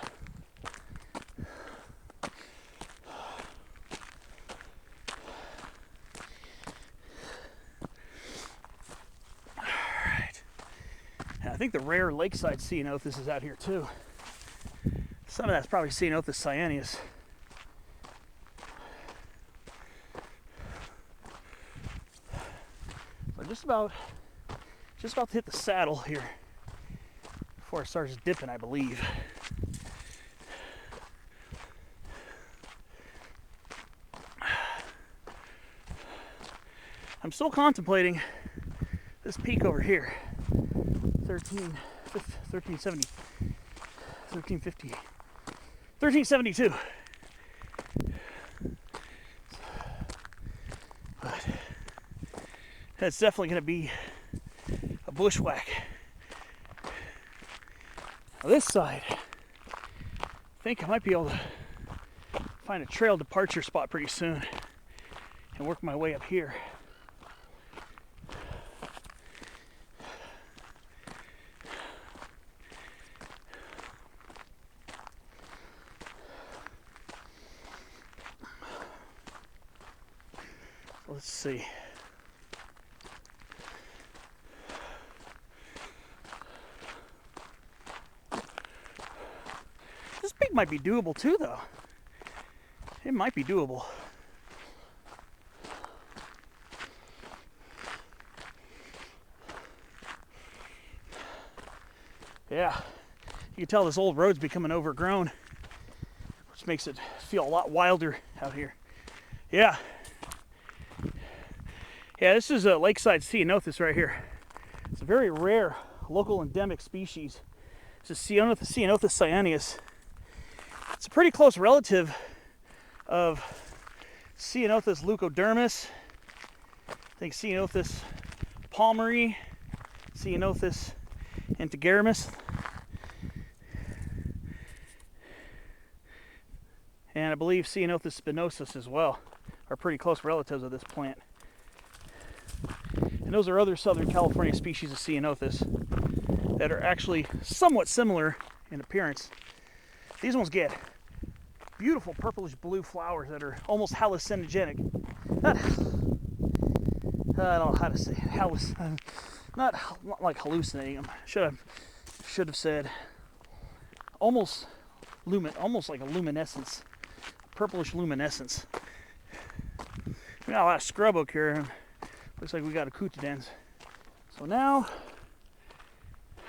Alright. And I think the rare Lakeside ceanothus is out here too. Some of that's probably ceanothus cyaneus. So just about to hit the saddle here before it starts dipping, I believe. I'm still contemplating this peak over here, 1372. But that's definitely going to be a bushwhack. Now this side, I think I might be able to find a trail departure spot pretty soon and work my way up here. Let's see. This peak might be doable too, though. It might be doable. Yeah, you can tell this old road's becoming overgrown, which makes it feel a lot wilder out here. Yeah. Yeah, this is a Lakeside ceanothus right here. It's a very rare local endemic species. It's a ceanothus cyaneus. It's a pretty close relative of Ceanothus leucodermis. I think Ceanothus palmeri, Ceanothus integerrimus, and I believe Ceanothus spinosus as well are pretty close relatives of this plant. And those are other Southern California species of Ceanothus that are actually somewhat similar in appearance. These ones get beautiful purplish blue flowers that are almost hallucinogenic. I don't know how to say it. Not like hallucinating them. Should have said almost like a luminescence, purplish luminescence. We got a lot of scrub oak here. Looks like we got a coutadens. So now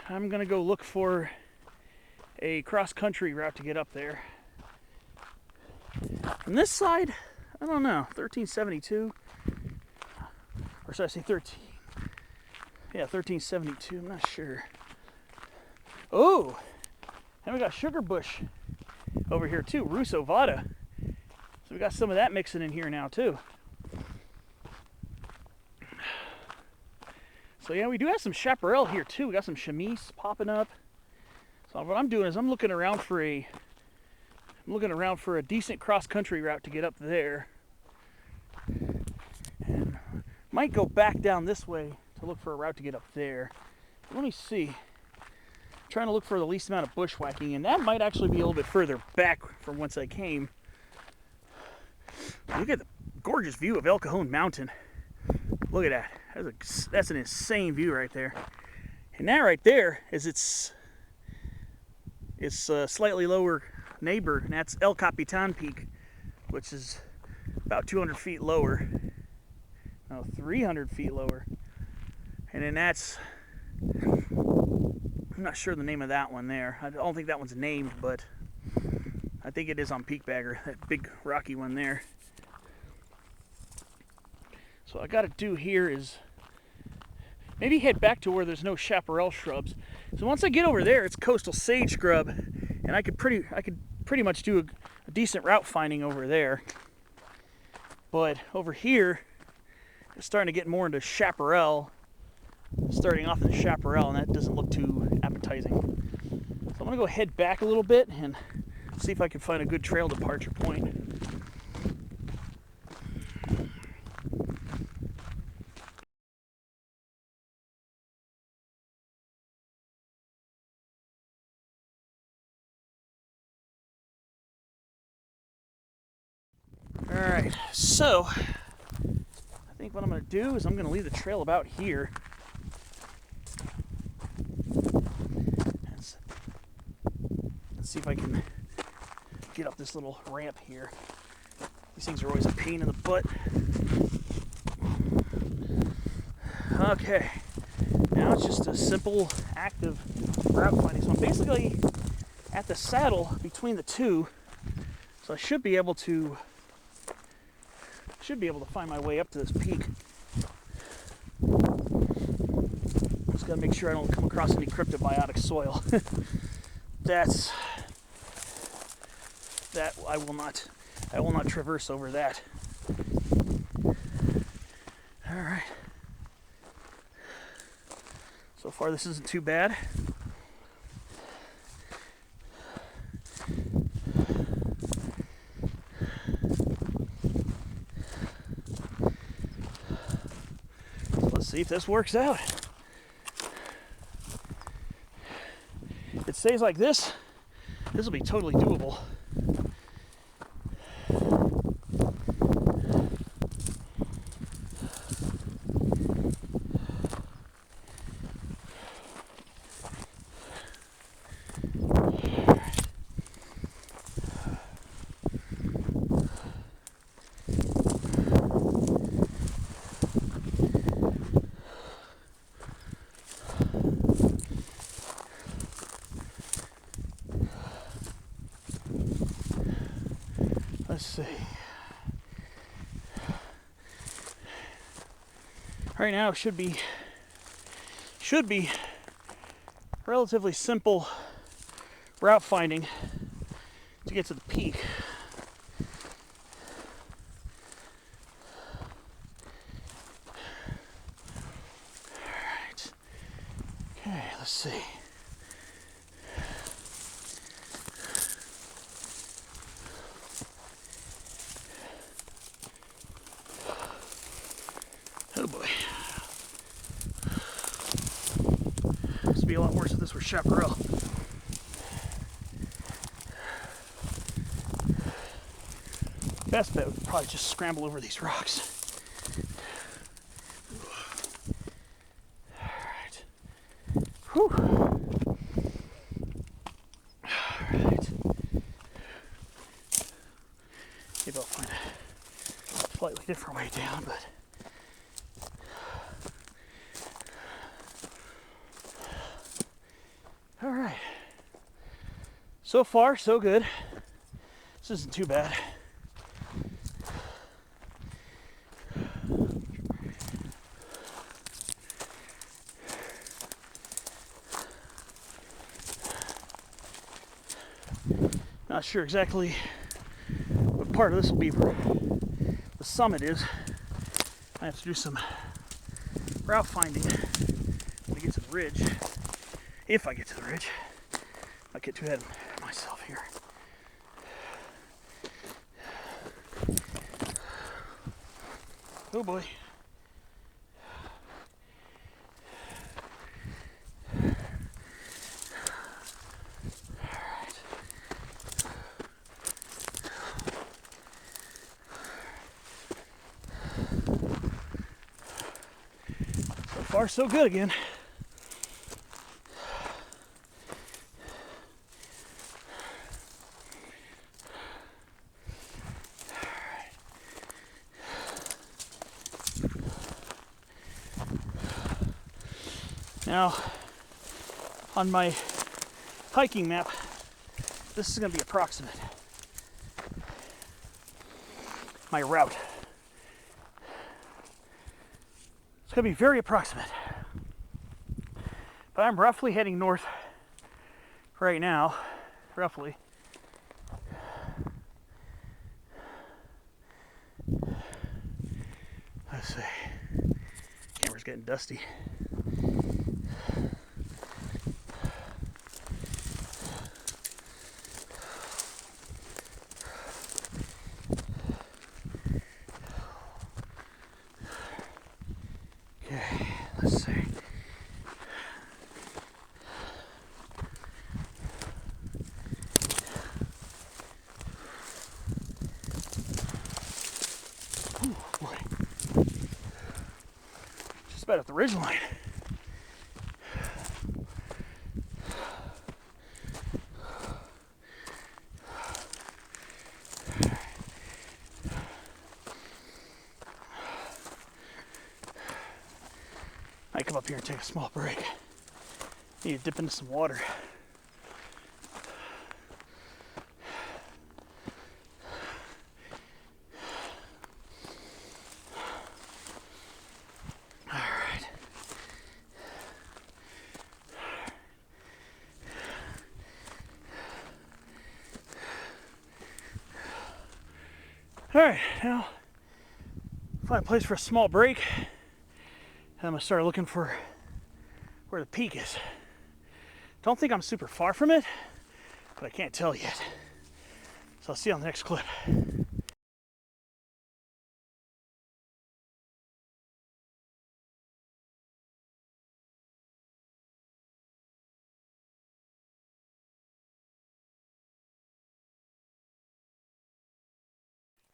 I'm gonna go look for a cross-country route to get up there. From this side, I don't know, 1372, or should I say 13? Yeah, 1372. I'm not sure. Oh, and we got sugar bush over here too, Russo Vada. So we got some of that mixing in here now too. So yeah, we do have some chaparral here too. We got some chamise popping up. So what I'm doing is I'm looking around for a decent cross-country route to get up there. And might go back down this way to look for a route to get up there. Let me see. I'm trying to look for the least amount of bushwhacking, and that might actually be a little bit further back from whence I came. Look at the gorgeous view of El Cajon Mountain. Look at that. That's an insane view right there. And that right there is its slightly lower neighbor, and that's El Capitan Peak, which is about 200 feet lower. No, 300 feet lower. And then that's, I'm not sure the name of that one there. I don't think that one's named, but I think it is on Peak Bagger, that big rocky one there. So what I got to do here is maybe head back to where there's no chaparral shrubs. So once I get over there, it's coastal sage scrub, and I could pretty much do a decent route finding over there. But over here, it's starting to get more into chaparral, starting off in the chaparral, and that doesn't look too appetizing. So I'm gonna go head back a little bit and see if I can find a good trail departure point. Alright, so I think what I'm going to do is I'm going to leave the trail about here. Let's see if I can get up this little ramp here. These things are always a pain in the butt. Okay, now it's just a simple, active route finding. So I'm basically at the saddle between the two, so I should be able to find my way up to this peak. Just gotta make sure I don't come across any cryptobiotic soil. that I will not traverse over that. All right. So far this isn't too bad. See if this works out. If it stays like this, this will be totally doable. Let's see. Right now should be relatively simple route finding to get to the peak. All right. Okay, let's see. Oh boy. This would be a lot worse if this were chaparral. Best bet would probably just scramble over these rocks. Alright. Whew. Alright. Maybe I'll find a slightly different way down, but all right. So far, so good. This isn't too bad. Not sure exactly what part of this will be where the summit is. I have to do some route finding when I get to the ridge. If I get to the ridge. I get too ahead of myself here. Oh boy. So far, so good again. Now, on my hiking map, this is going to be approximate. My route. It's going to be very approximate. But I'm roughly heading north right now. Roughly. Let's see. Camera's getting dusty. Okay, let's see. Ooh, boy. Just about at the ridgeline. I come up here and take a small break. Need to dip into some water. All right. All right, now find a place for a small break. I'm gonna start looking for where the peak is. Don't think I'm super far from it, but I can't tell yet. So I'll see you on the next clip.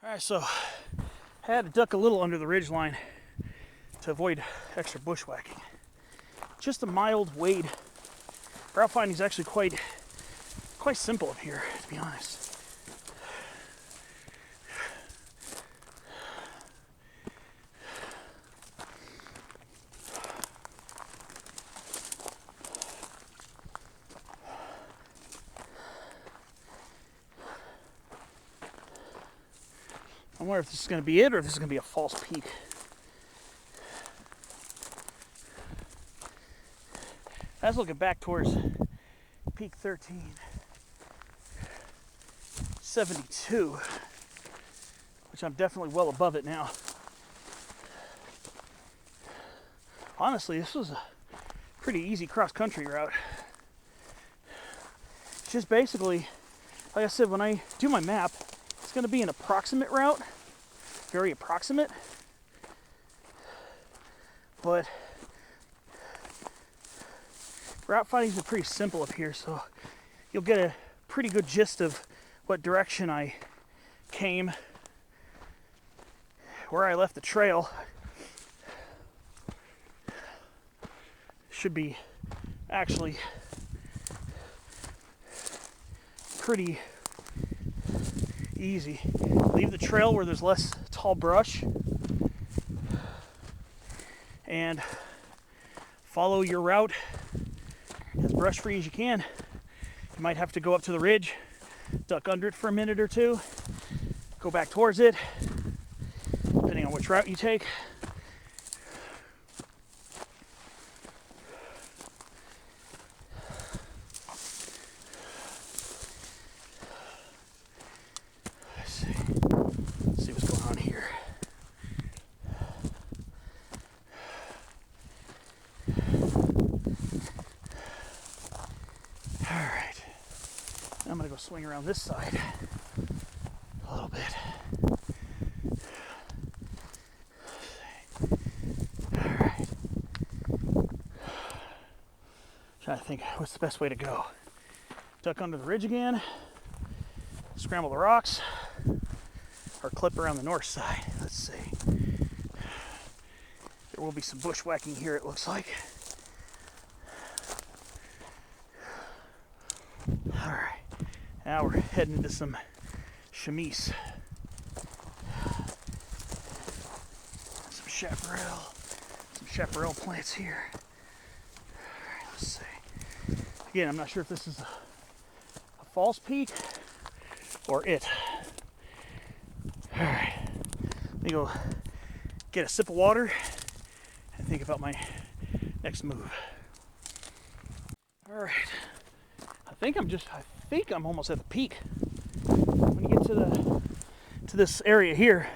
All right, so I had to duck a little under the ridge line to avoid extra bushwhacking. Just a mild wade. Route finding is actually quite simple up here, to be honest. I wonder if this is going to be it or if this is going to be a false peak. I was looking back towards peak 1372, which I'm definitely well above it now. Honestly, this was a pretty easy cross-country route. It's just basically, like I said, when I do my map, it's going to be an approximate route, very approximate, but route finding's been pretty simple up here, so you'll get a pretty good gist of what direction I came, where I left the trail. Should be actually pretty easy. Leave the trail where there's less tall brush and follow your route as brush free as you can. You might have to go up to the ridge, duck under it for a minute or two, go back towards it, depending on which route you take. swing around this side a little bit. All right. Trying to think what's the best way to go. Duck under the ridge again, scramble the rocks, or clip around the north side. Let's see. There will be some bushwhacking here, it looks like. All right, now we're heading into some chamise. Some chaparral plants here. All right, let's see. Again, I'm not sure if this is a false peak or it. All right, let me go get a sip of water and think about my next move. All right, I think I'm almost at the peak. When you get to this area here,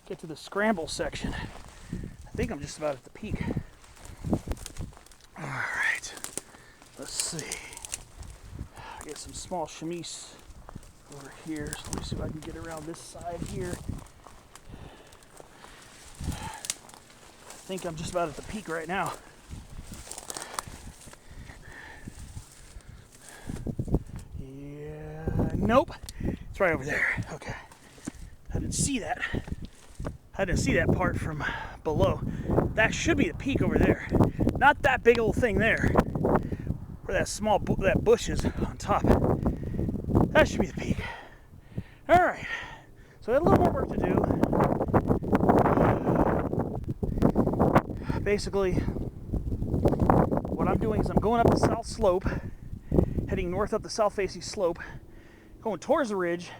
get to the scramble section, I think I'm just about at the peak. All right, let's see. I get some small chamise over here, so let me see if I can get around this side here. I think I'm just about at the peak right now. Yeah, nope, it's right over there. Okay, I didn't see that. I didn't see that part from below. That should be the peak over there. Not that big old thing there, where that small that bush is on top. That should be the peak. All right, so I had a little more work to do. Basically, what I'm doing is I'm going up the south slope, heading north up the south-facing slope, going towards the ridge,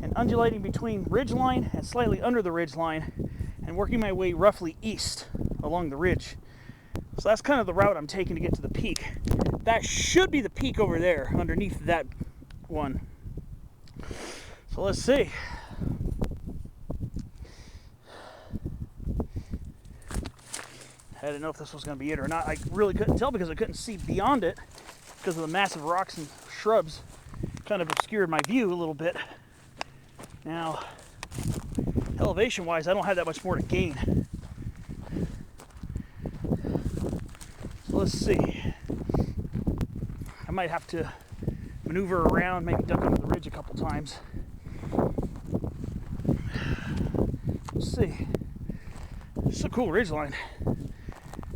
and undulating between ridge line and slightly under the ridge line, and working my way roughly east along the ridge. So that's kind of the route I'm taking to get to the peak. That should be the peak over there, underneath that one. So let's see. I didn't know if this was going to be it or not. I really couldn't tell because I couldn't see beyond it because of the massive rocks and shrubs. Kind of obscured my view a little bit. Now, elevation-wise, I don't have that much more to gain. So let's see. I might have to maneuver around, maybe duck under the ridge a couple times. Let's see. This is a cool ridge line.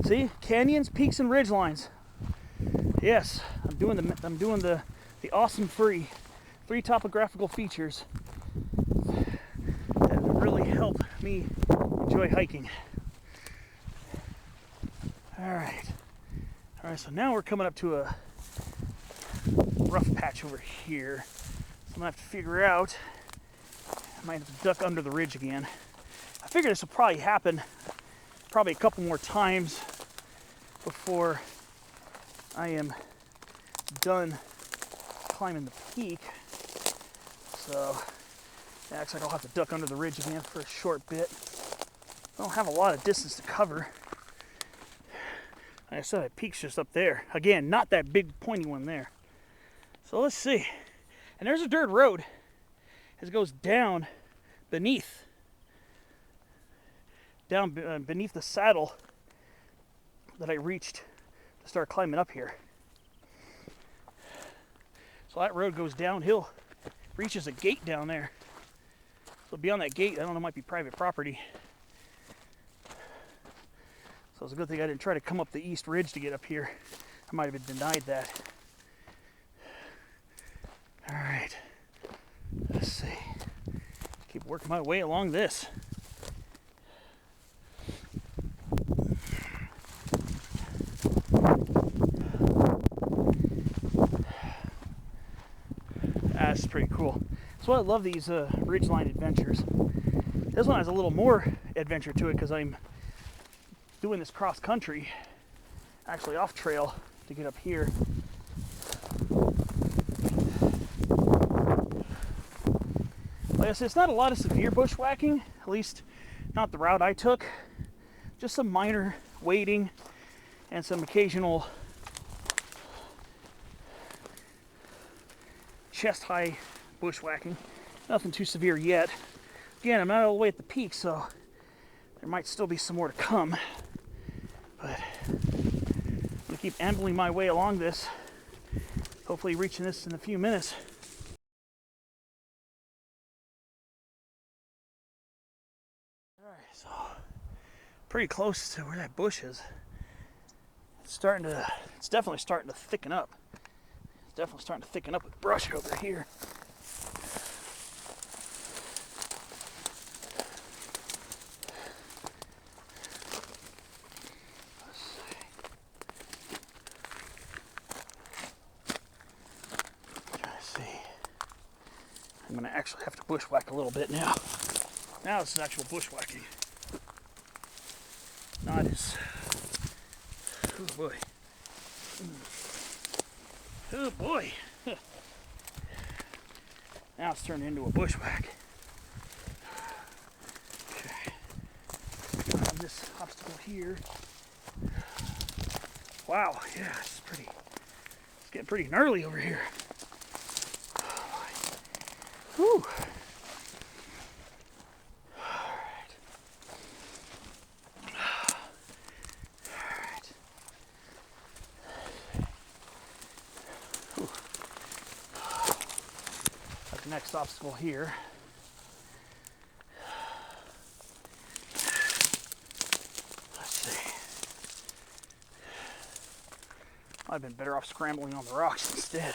See, canyons, peaks, and ridge lines. Yes, I'm doing the awesome three topographical features that really help me enjoy hiking. All right. So now we're coming up to a rough patch over here. So I'm gonna have to figure out. I might have to duck under the ridge again. I figure this will probably happen a couple more times before I am done climbing the peak. So it looks like I'll have to duck under the ridge again for a short bit. I don't have a lot of distance to cover. Like I said, that peak's just up there. Again, not that big pointy one there. So let's see. And there's a dirt road as it goes down beneath the saddle that I reached to start climbing up here. So that road goes downhill, reaches a gate down there. So beyond that gate, I don't know, it might be private property. So it's a good thing I didn't try to come up the east ridge to get up here. I might have been denied that. All right, let's see. Keep working my way along this. That's pretty cool. That's why I love these ridgeline adventures. This one has a little more adventure to it because I'm doing this cross country, actually off trail to get up here. Like I said, it's not a lot of severe bushwhacking, at least not the route I took. Just some minor wading and some occasional chest-high bushwhacking. Nothing too severe yet. Again, I'm not all the way at the peak, so there might still be some more to come. But I'm going to keep ambling my way along this, hopefully reaching this in a few minutes. Alright, so pretty close to where that bush is. It's definitely starting to thicken up. It's definitely starting to thicken up with brush over here. I'm going to actually have to bushwhack a little bit now. Now this is actual bushwhacking. Not as... Oh boy. Oh boy. Now it's turned into a bushwhack. Okay. On this obstacle here. Wow, yeah, it's getting pretty gnarly over here. Whew. Alright. Alright. Got the next obstacle here. Let's see. I've been better off scrambling on the rocks instead.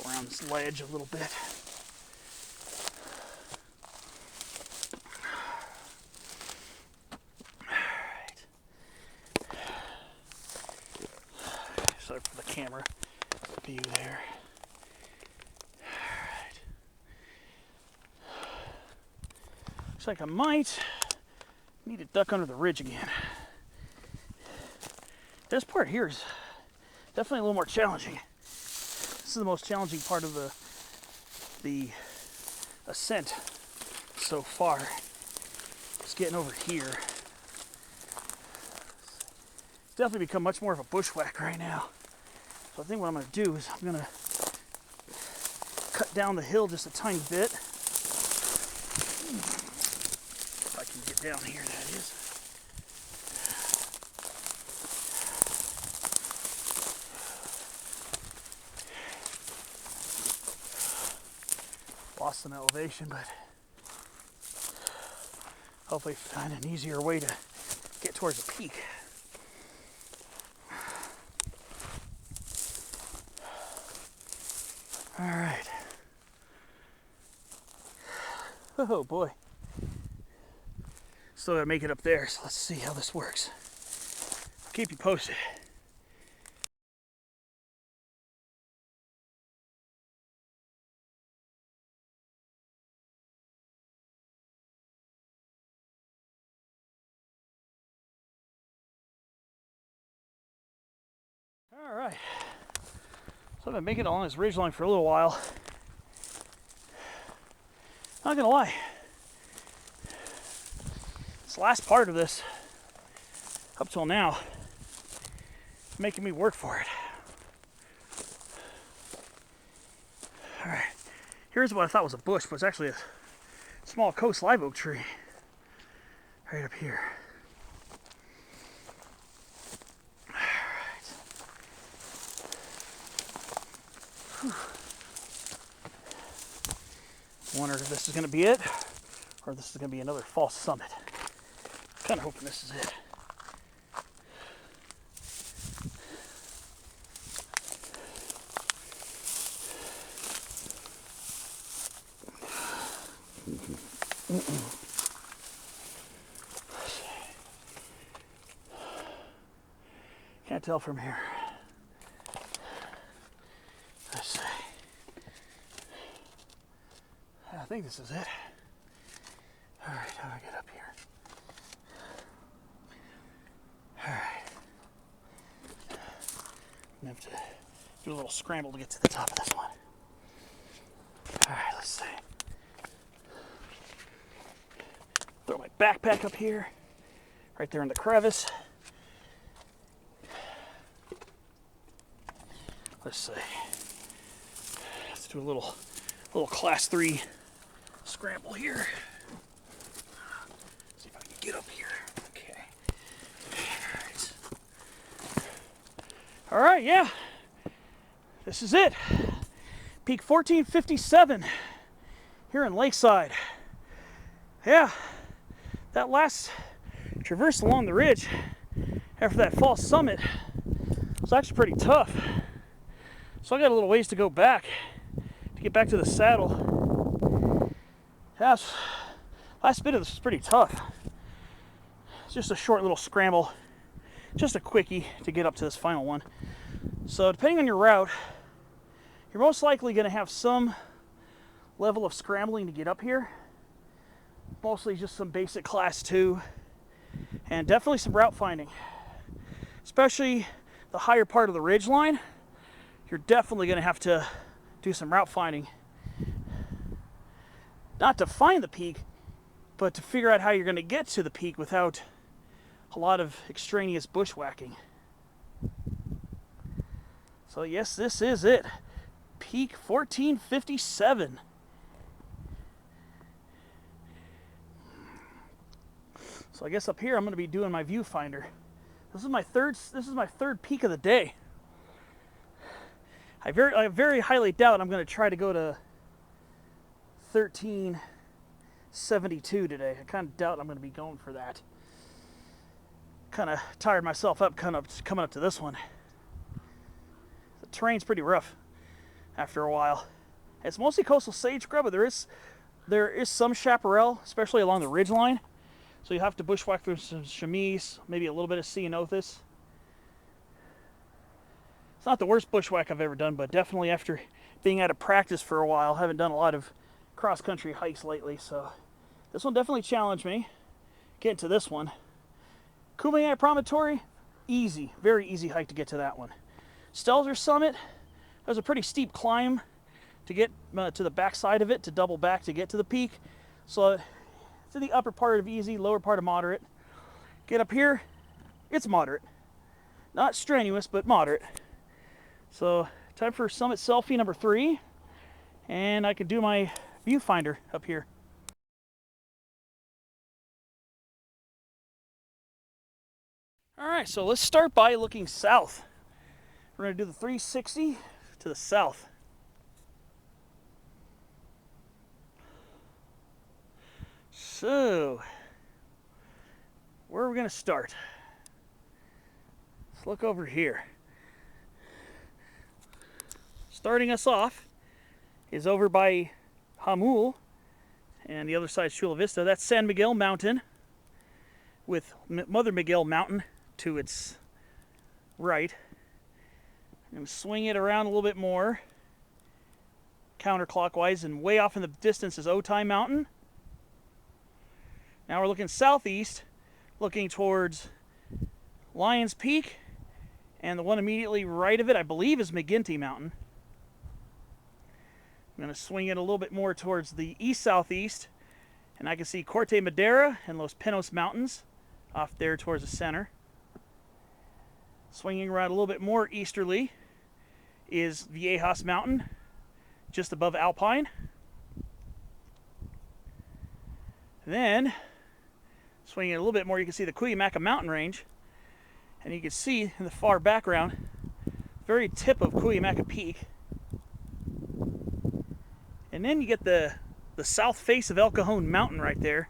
Around this ledge a little bit. Alright. Sorry for the camera view there. Alright. Looks like I might need to duck under the ridge again. This part here is definitely a little more challenging. This is the most challenging part of the ascent so far. Just getting over here. It's definitely become much more of a bushwhack right now. So I think what I'm going to do is I'm going to cut down the hill just a tiny bit. If I can get down here, that is. Lost some elevation, but hopefully find an easier way to get towards the peak. All right. Oh boy. Still gotta make it up there, so let's see how this works. Keep you posted. All right, so I've been making it along this ridgeline for a little while. Not gonna lie, this last part of this, up till now, is making me work for it. All right, here's what I thought was a bush, but it's actually a small coast live oak tree right up here. Wondered if this is going to be it, or this is going to be another false summit. Kind of hoping this is it. Can't tell from here. Let's see. I think this is it. All right, how do I get up here? All right. I'm gonna have to do a little scramble to get to the top of this one. All right, let's see. backpack up here, right there in the crevice. Let's see. Let's do a little class 3 scramble here. See if I can get up here. Okay. All right, yeah. This is it. Peak 1457 here in Lakeside. Yeah, that last traverse along the ridge after that false summit was actually pretty tough. So I got a little ways to go back to get back to the saddle. Yeah, last bit of this was pretty tough. It's just a short little scramble, just a quickie to get up to this final one. So depending on your route, you're most likely going to have some level of scrambling to get up here. Mostly just some basic class 2 and definitely some route finding. Especially the higher part of the ridge line, you're definitely going to have to do some route finding. Not to find the peak, but to figure out how you're going to get to the peak without a lot of extraneous bushwhacking. So yes, this is it. Peak 1457. So I guess up here I'm going to be doing my viewfinder. This is my third peak of the day. I very highly doubt I'm going to try to go to 1372 today. I kind of doubt I'm going to be going for that. Kind of tired myself up coming up to this one. The terrain's pretty rough after a while. It's mostly coastal sage scrub, but there is some chaparral, especially along the ridge line. So you have to bushwhack through some chamise, maybe a little bit of ceanothus. It's not the worst bushwhack I've ever done, but definitely after being out of practice for a while, I haven't done a lot of cross-country hikes lately, so this one definitely challenged me. Getting to this one. Kumeyaay Promontory, easy, very easy hike to get to that one. Stelzer Summit, that was a pretty steep climb to get to the back side of it, to double back to get to the peak. So it's in the upper part of easy, lower part of moderate. Get up here, it's moderate. Not strenuous, but moderate. So time for summit selfie number 3, and I can do my viewfinder up here. All right, so let's start by looking south. We're going to do the 360 to the south. So, where are we going to start? Let's look over here. Starting us off is over by Powell, and the other side is Chula Vista. That's San Miguel Mountain, with Mother Miguel Mountain to its right. I'm going to swing it around a little bit more, counterclockwise, and way off in the distance is Otay Mountain. Now we're looking southeast, looking towards Lions Peak, and the one immediately right of it, I believe, is McGinty Mountain. I'm going to swing it a little bit more towards the east-southeast, and I can see Corte Madera and Los Pinos Mountains off there towards the center. Swinging around a little bit more easterly is Viejas Mountain, just above Alpine. Then, swinging a little bit more, you can see the Cuyamaca Mountain Range, and you can see in the far background, very tip of Cuyamaca Peak. And then you get the south face of El Cajon Mountain right there.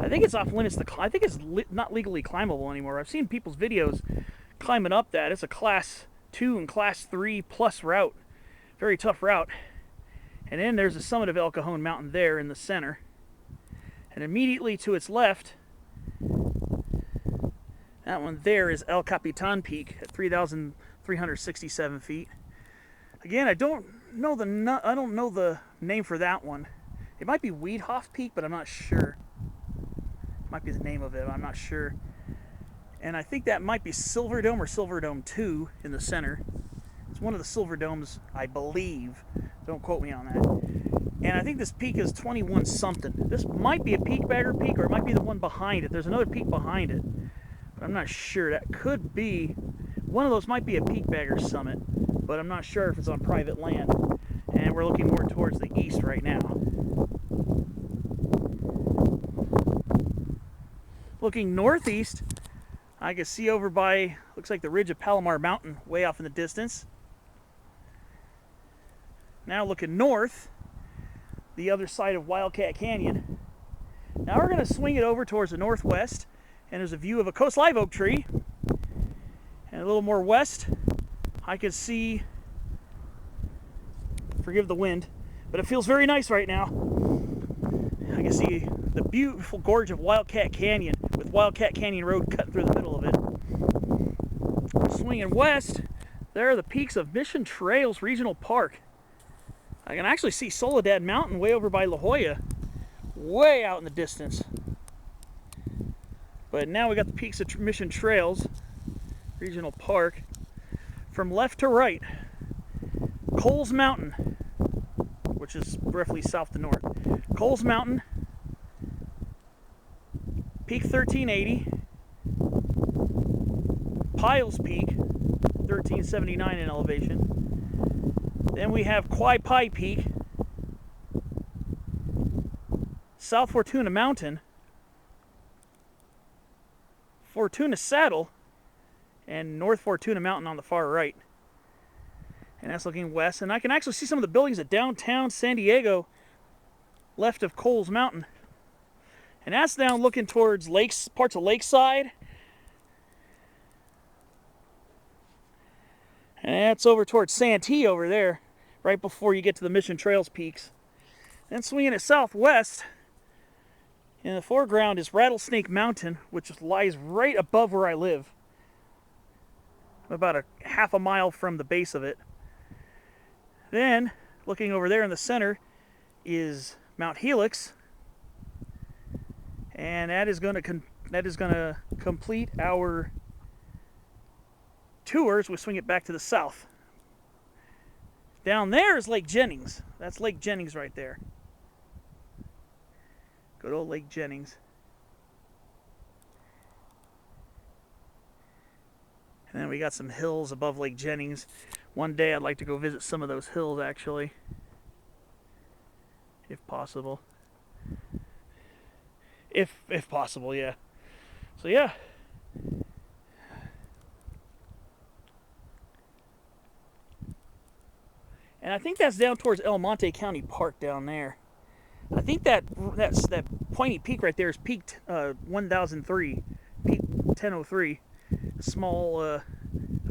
I think it's off limits to climb. I think it's not legally climbable anymore. I've seen people's videos climbing up that. It's a class 2 and class 3 plus route. Very tough route. And then there's the summit of El Cajon Mountain there in the center. And immediately to its left, that one there is El Capitan Peak at 3,367 feet. Again, I don't know the name for that one. It might be Weedhoff Peak, but I'm not sure. Might be the name of it, I'm not sure. And I think that might be Silver Dome or Silver Dome 2 in the center. It's one of the silver domes, I believe. Don't quote me on that. And I think this peak is 21 something. This might be a peak bagger peak, or it might be the one behind it. There's another peak behind it, but I'm not sure. That could be, one of those might be a peak bagger summit, but I'm not sure if it's on private land. And we're looking more towards the east right now. Looking northeast, I can see over by, looks like the ridge of Palomar Mountain way off in the distance. Now looking north, the other side of Wildcat Canyon. Now we're going to swing it over towards the northwest, and there's a view of a coast live oak tree. And a little more west, I can see, forgive the wind, but it feels very nice right now. I can see the beautiful gorge of Wildcat Canyon, with Wildcat Canyon Road cutting through the middle of it. Swinging west, there are the peaks of Mission Trails Regional Park. I can actually see Soledad Mountain way over by La Jolla, way out in the distance. But now we got the peaks of Mission Trails Regional Park. From left to right, Coles Mountain, which is roughly south to north. Coles Mountain, Peak 1380, Powell's Peak, 1379 in elevation. Then we have Quai Pai Peak, South Fortuna Mountain, Fortuna Saddle, and North Fortuna Mountain on the far right. And that's looking west. And I can actually see some of the buildings at downtown San Diego, left of Coles Mountain. And that's down looking towards lakes, parts of Lakeside. And that's over towards Santee over there, right before you get to the Mission Trails peaks. Then swinging it southwest, in the foreground is Rattlesnake Mountain, which lies right above where I live. About a half a mile from the base of it. Then, looking over there in the center, is Mount Helix. And that is going to complete our tour as we swing it back to the south. Down there is Lake Jennings. That's Lake Jennings right there. Good old Lake Jennings. And then we got some hills above Lake Jennings. One day I'd like to go visit some of those hills, actually, if possible. If possible, yeah. So yeah. And I think that's down towards El Monte County Park down there. I think that pointy peak right there is Peak 1003, Peak 1003. A small, I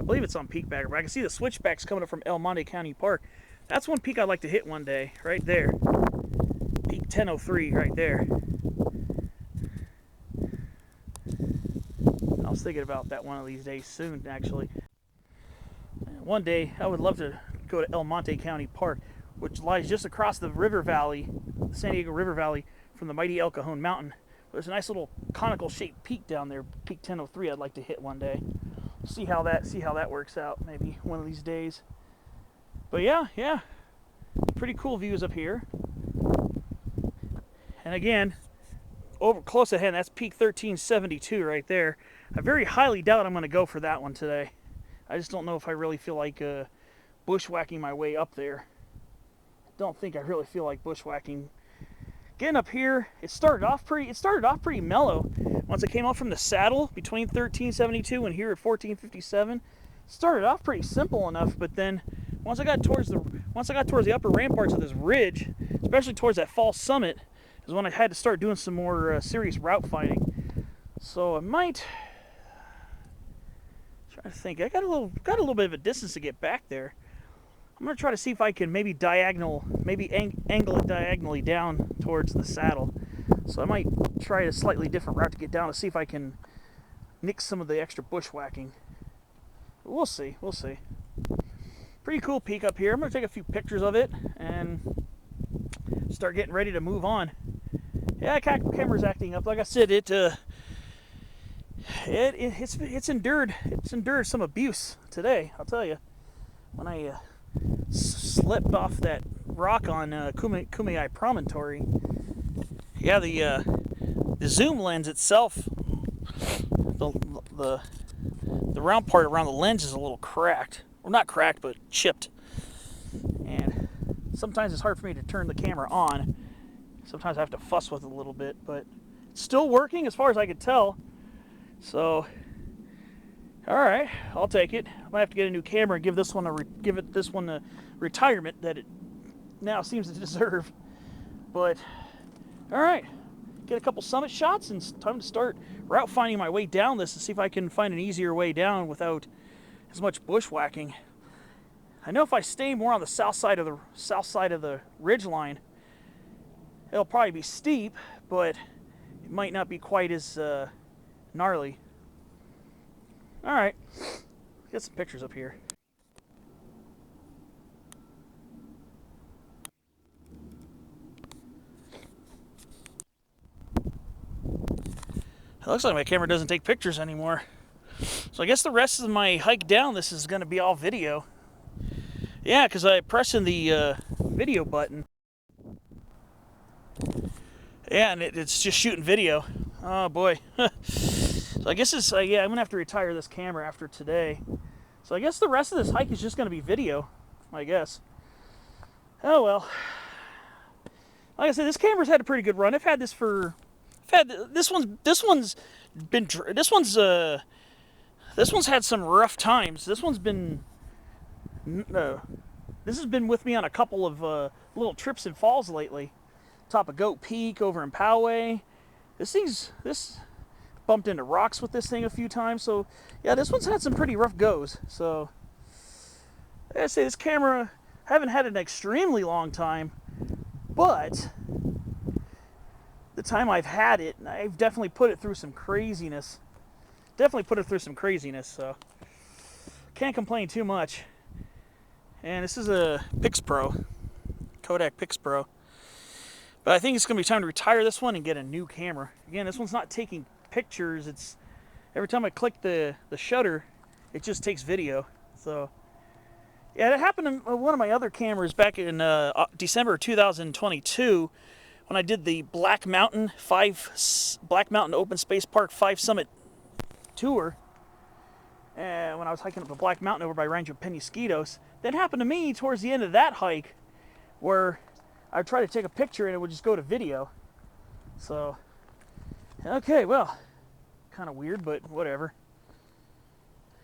believe it's on Peak Bagger, but I can see the switchbacks coming up from El Monte County Park. That's one peak I'd like to hit one day, right there. Peak 1003 right there. I was thinking about that one of these days soon, actually. One day, I would love to go to El Monte County Park, which lies just across the river valley, the San Diego River Valley, from the mighty El Cajon Mountain. There's a nice little conical shaped peak down there, Peak 1003. I'd like to hit one day. See how that works out, maybe one of these days. But yeah, pretty cool views up here. And again, over close ahead, that's Peak 1372 right there. I very highly doubt I'm going to go for that one today. I just don't know if I really feel like bushwhacking my way up there. Don't think I really feel like bushwhacking. Getting up here, it started off pretty mellow. Once I came off from the saddle between 1372 and here at 1457, started off pretty simple enough, but then once I got towards the upper ramparts of this ridge, especially towards that false summit, is when I had to start doing some more serious route finding. So I might try to think. I got a little bit of a distance to get back there. I'm going to try to see if I can maybe angle it diagonally down towards the saddle. So I might try a slightly different route to get down to see if I can nix some of the extra bushwhacking. But we'll see. Pretty cool peak up here. I'm going to take a few pictures of it and start getting ready to move on. Yeah, camera's acting up. Like I said, it's endured some abuse today, I'll tell you. when I slipped off that rock on Kumeyaay Promontory. Yeah, the zoom lens itself, the round part around the lens is a little cracked. Well, not cracked, but chipped. And sometimes it's hard for me to turn the camera on. Sometimes I have to fuss with it a little bit, but it's still working as far as I could tell. So, all right, I'll take it. I might have to get a new camera and give this one a retirement that it now seems to deserve. But all right, get a couple summit shots, and it's time to start route finding my way down this to see if I can find an easier way down without as much bushwhacking. I know if I stay more on the south side of the ridge line, it'll probably be steep, but it might not be quite as gnarly. All right, get some pictures up here. It looks like my camera doesn't take pictures anymore. So I guess the rest of my hike down, this is going to be all video. Yeah, because I pressed in the video button. Yeah, and it's just shooting video. Oh boy. So I guess it's, yeah, I'm going to have to retire this camera after today. So I guess the rest of this hike is just going to be video, I guess. Oh well. Like I said, this camera's had a pretty good run. I've had this for... This one's had some rough times. This one's been... this has been with me on a couple of little trips and falls lately. Top of Goat Peak over in Powell. This bumped into rocks with this thing a few times. So yeah, this one's had some pretty rough goes. So like I say, this camera, I haven't had it an extremely long time, but the time I've had it, I've definitely put it through some craziness. So can't complain too much. And this is a Pix Pro, Kodak Pix Pro. But I think it's going to be time to retire this one and get a new camera. Again, this one's not taking pictures. It's every time I click the shutter, it just takes video. So yeah, that happened to one of my other cameras back in December 2022 when I did the Black Mountain Open Space Park 5 Summit tour. And when I was hiking up the Black Mountain over by Rancho Penasquitos, that happened to me towards the end of that hike, where I would try to take a picture and it would just go to video. So, okay, well, kind of weird, but whatever.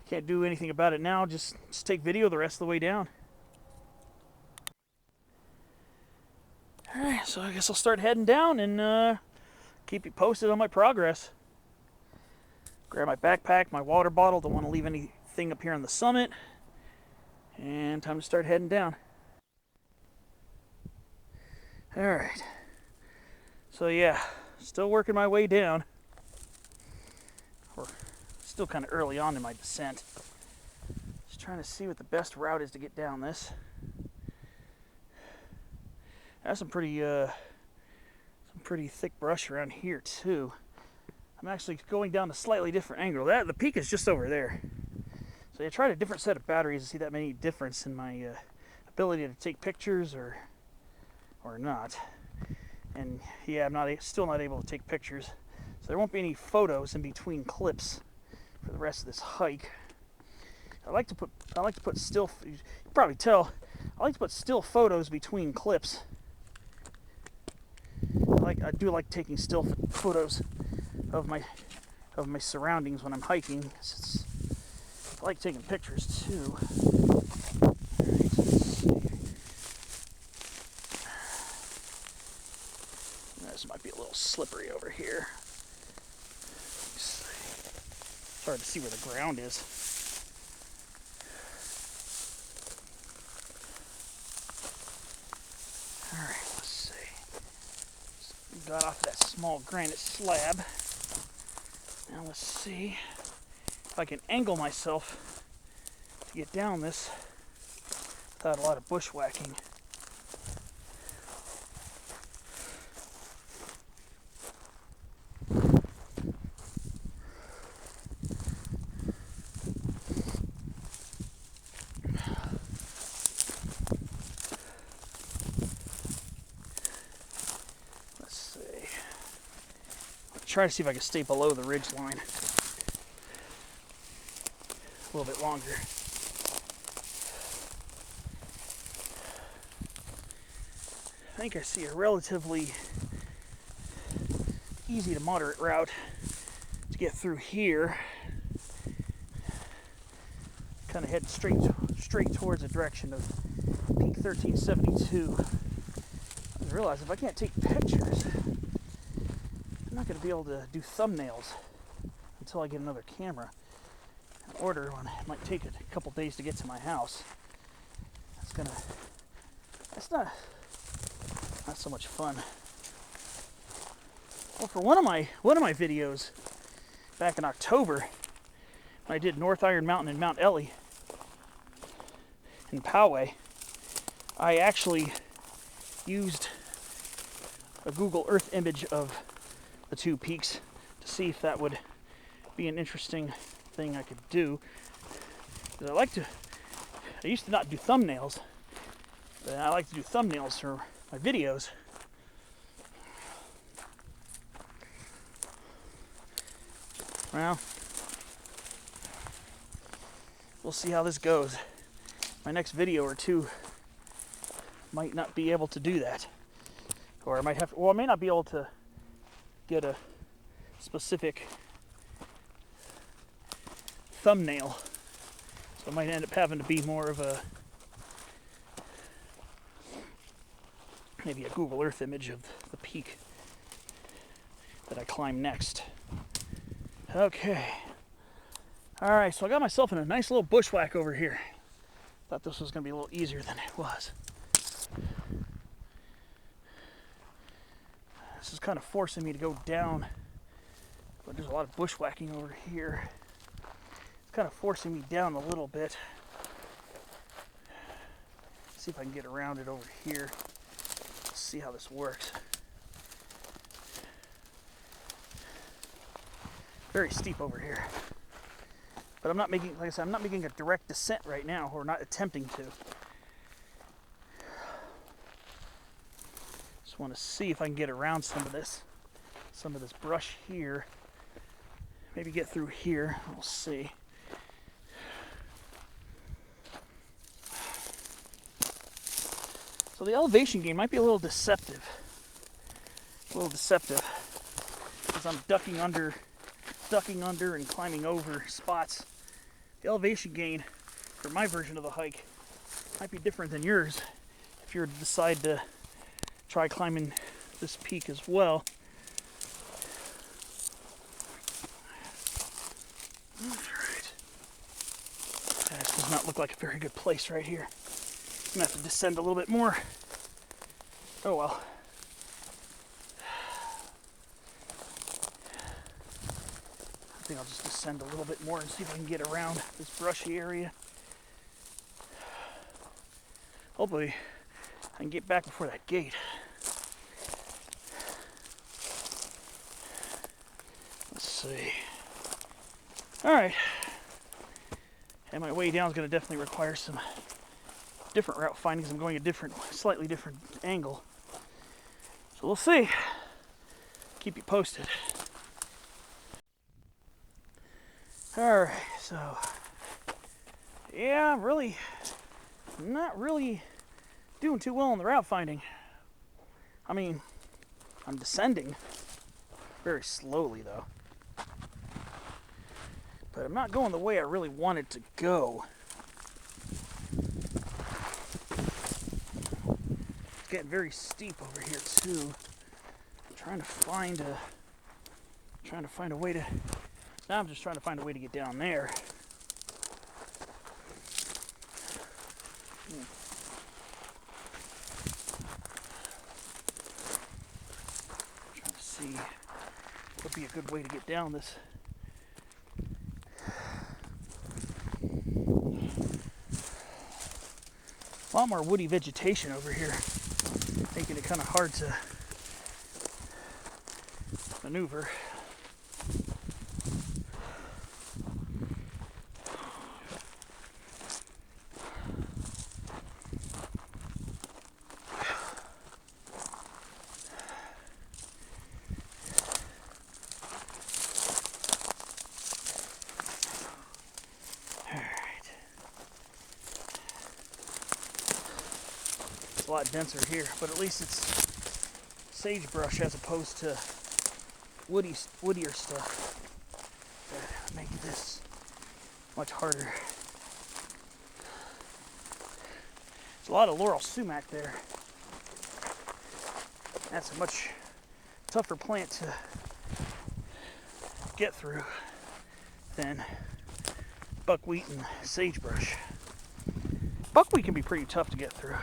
Can't do anything about it now. Just take video the rest of the way down. All right, so I guess I'll start heading down and keep you posted on my progress. Grab my backpack, my water bottle. Don't want to leave anything up here on the summit. And time to start heading down. All right. So yeah, still working my way down. Or still kind of early on in my descent. Just trying to see what the best route is to get down this. There's some pretty thick brush around here too. I'm actually going down a slightly different angle. The peak is just over there. So I tried a different set of batteries to see that many difference in my ability to take pictures or not. And yeah, I'm still not able to take pictures. So there won't be any photos in between clips for the rest of this hike. I like to put still. You can probably tell. I like to put still photos between clips. I do like taking still photos of my surroundings when I'm hiking. I like taking pictures too. All right, let's see. This might be a little slippery over here. It's hard to see where the ground is. All right, let's see. Got off that small granite slab. Now let's see if I can angle myself to get down this without a lot of bushwhacking. try to see if I can stay below the ridge line a little bit longer. I think I see a relatively easy to moderate route to get through here. Kind of head straight towards the direction of peak 1372. I didn't realize if I can't take pictures, I'm not going to be able to do thumbnails until I get another camera in order. When it might take a couple days to get to my house. That's not so much fun. Well, for one of my videos back in October, when I did North Iron Mountain and Mount Ellie in Powell, I actually used a Google Earth image of the two peaks to see if that would be an interesting thing I could do. Because I used to not do thumbnails, but I like to do thumbnails for my videos. Well, we'll see how this goes. My next video or two might not be able to do that. Or I might have, well, I may not be able to get a specific thumbnail. So it might end up having to be more of maybe a Google Earth image of the peak that I climb next. Okay. Alright, so I got myself in a nice little bushwhack over here. Thought this was going to be a little easier than it was. This is kind of forcing me to go down, but there's a lot of bushwhacking over here. It's kind of forcing me down a little bit. See if I can get around it over here. Let's see how this works. Very steep over here. But I'm not making, like I said, I'm not making a direct descent right now, or not attempting to. Just want to see if I can get around some of this brush here. Maybe get through here. We'll see. So the elevation gain might be a little deceptive. Because I'm ducking under and climbing over spots. The elevation gain for my version of the hike might be different than yours if you were to decide to try climbing this peak as well. Alright. This does not look like a very good place right here. I'm going to have to descend a little bit more. Oh well. I think I'll just descend a little bit more and see if I can get around this brushy area. Hopefully I can get back before that gate. Let's see. Alright. And my way down is going to definitely require some different route findings. I'm going a slightly different angle. So we'll see. Keep you posted. Alright, so yeah, I'm not really doing too well on the route finding. I mean, I'm descending very slowly though. But I'm not going the way I really wanted to go. It's getting very steep over here too. I'm trying to find a way to. Now I'm just trying to find a way to get down there. Trying to see what would be a good way to get down this. A lot more woody vegetation over here, making it kind of hard to maneuver. It's a lot denser here, but at least it's sagebrush as opposed to woodier stuff that make this much harder. There's a lot of laurel sumac there. That's a much tougher plant to get through than buckwheat and sagebrush. Buckwheat can be pretty tough to get through.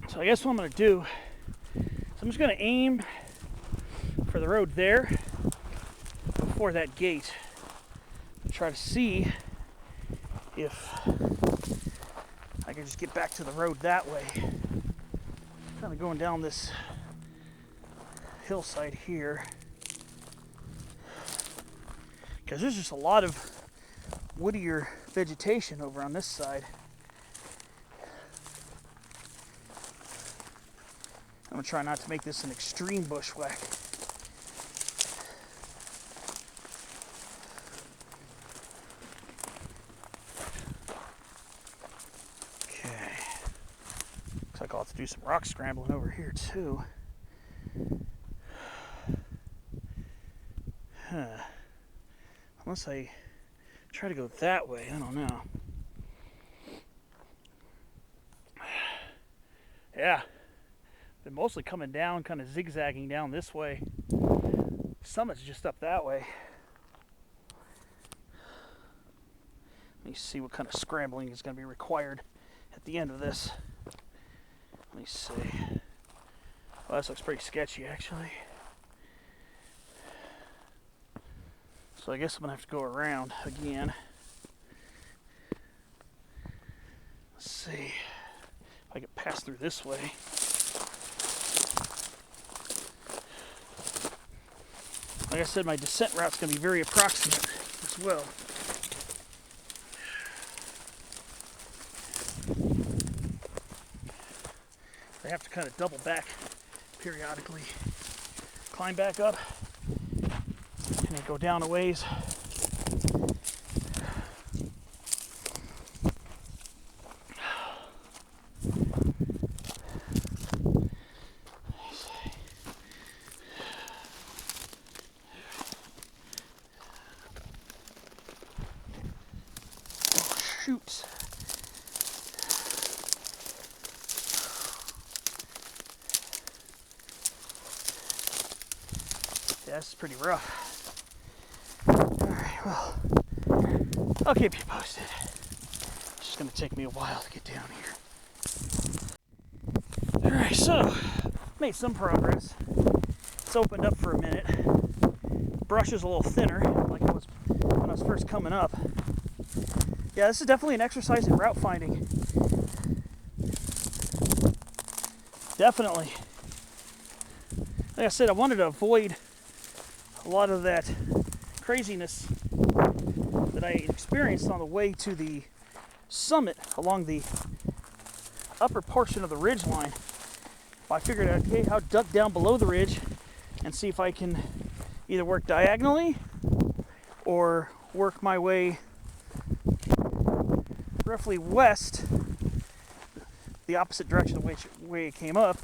So I guess what I'm going to do is I'm just going to aim for the road there before that gate and try to see if I can just get back to the road that way. Kind of going down this hillside here because there's just a lot of woodier vegetation over on this side. I'm going to try not to make this an extreme bushwhack. Okay. Looks like I'll have to do some rock scrambling over here too. Unless I try to go that way, I don't know. Yeah. Been mostly coming down, kind of zigzagging down this way. Summit's just up that way. Let me see what kind of scrambling is going to be required at the end of this. Let me see. Well, this looks pretty sketchy, actually. So I guess I'm going to have to go around again. Let's see if I can pass through this way. Like I said, my descent route's going to be very approximate as well. I have to kind of double back periodically, climb back up, and then go down a ways. Shoot. Yeah, this is pretty rough. Alright, well, I'll keep you posted. It's just going to take me a while to get down here. Alright, so, made some progress. It's opened up for a minute. Brush is a little thinner, like it was when I was first coming up. Yeah, this is definitely an exercise in route finding. Definitely. Like I said, I wanted to avoid a lot of that craziness that I experienced on the way to the summit along the upper portion of the ridge line. I figured, okay, I'll duck down below the ridge and see if I can either work diagonally or work my way roughly west, the opposite direction of which way it came up,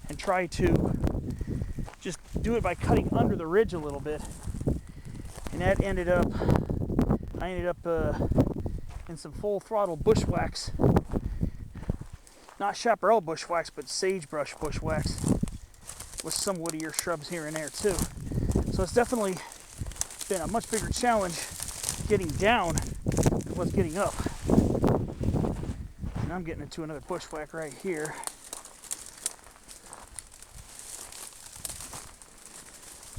and try to just do it by cutting under the ridge a little bit. And that I ended up in some full throttle bushwhacks. Not chaparral bushwhacks, but sagebrush bushwhacks with some woodier shrubs here and there too. So it's definitely been a much bigger challenge getting down than was getting up. And I'm getting into another bushwhack right here.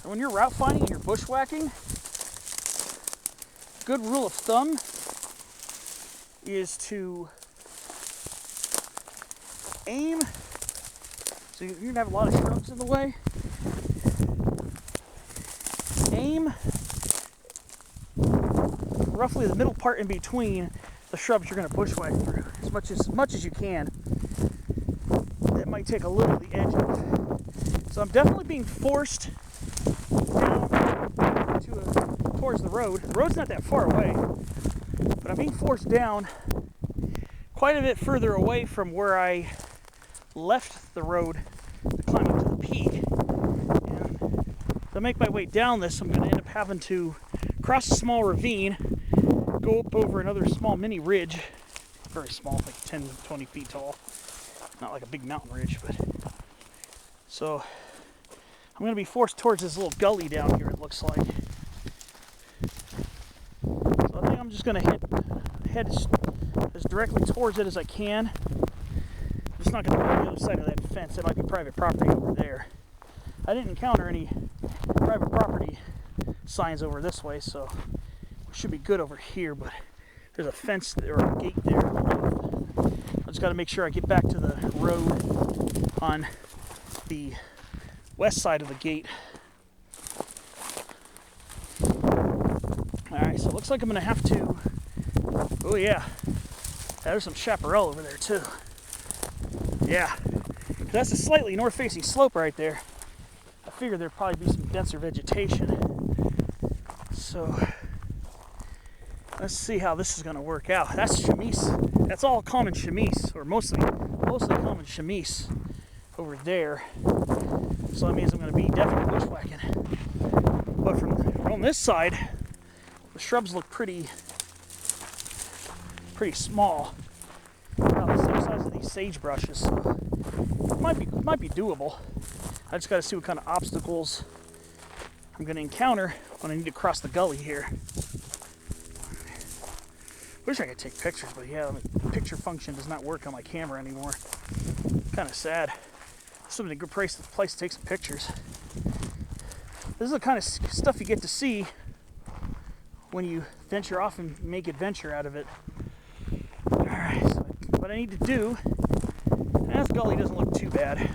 And when you're route finding and you're bushwhacking, good rule of thumb is to aim, so you're going to have a lot of shrubs in the way. Aim roughly the middle part in between the shrubs you're going to bushwhack through as much as you can. That might take a little of the edge off. So I'm definitely being forced down towards the road. The road's not that far away, but I'm being forced down quite a bit further away from where I left the road to climb up to the peak. And to make my way down this, I'm going to end up having to cross a small ravine, go up over another small mini ridge, very small, like 10, 20 feet tall, not like a big mountain ridge, but so I'm going to be forced towards this little gully down here, it looks like. So I think I'm just going to head as directly towards it as I can. I'm just not going to go on the other side of that fence. That might be private property over there. I didn't encounter any private property signs over this way, so we should be good over here, but there's a fence there, or a gate there. I just got to make sure I get back to the road on the west side of the gate. Alright, so it looks like I'm going to have to... Oh yeah, there's some chaparral over there too. Yeah, that's a slightly north-facing slope right there. I figured there'd probably be some denser vegetation. So, let's see how this is going to work out. That's chamise. That's all common chamise, or mostly common chamise over there. So that means I'm going to be definitely bushwhacking. But from this side, the shrubs look pretty small. About the same size of these sagebrushes, so it might be doable. I just got to see what kind of obstacles I'm going to encounter when I need to cross the gully here. Wish I could take pictures, but yeah, the picture function does not work on my camera anymore. Kind of sad. This would be a good place to take some pictures. This is the kind of stuff you get to see when you venture off and make adventure out of it. Alright, so what I need to do, and this gully doesn't look too bad.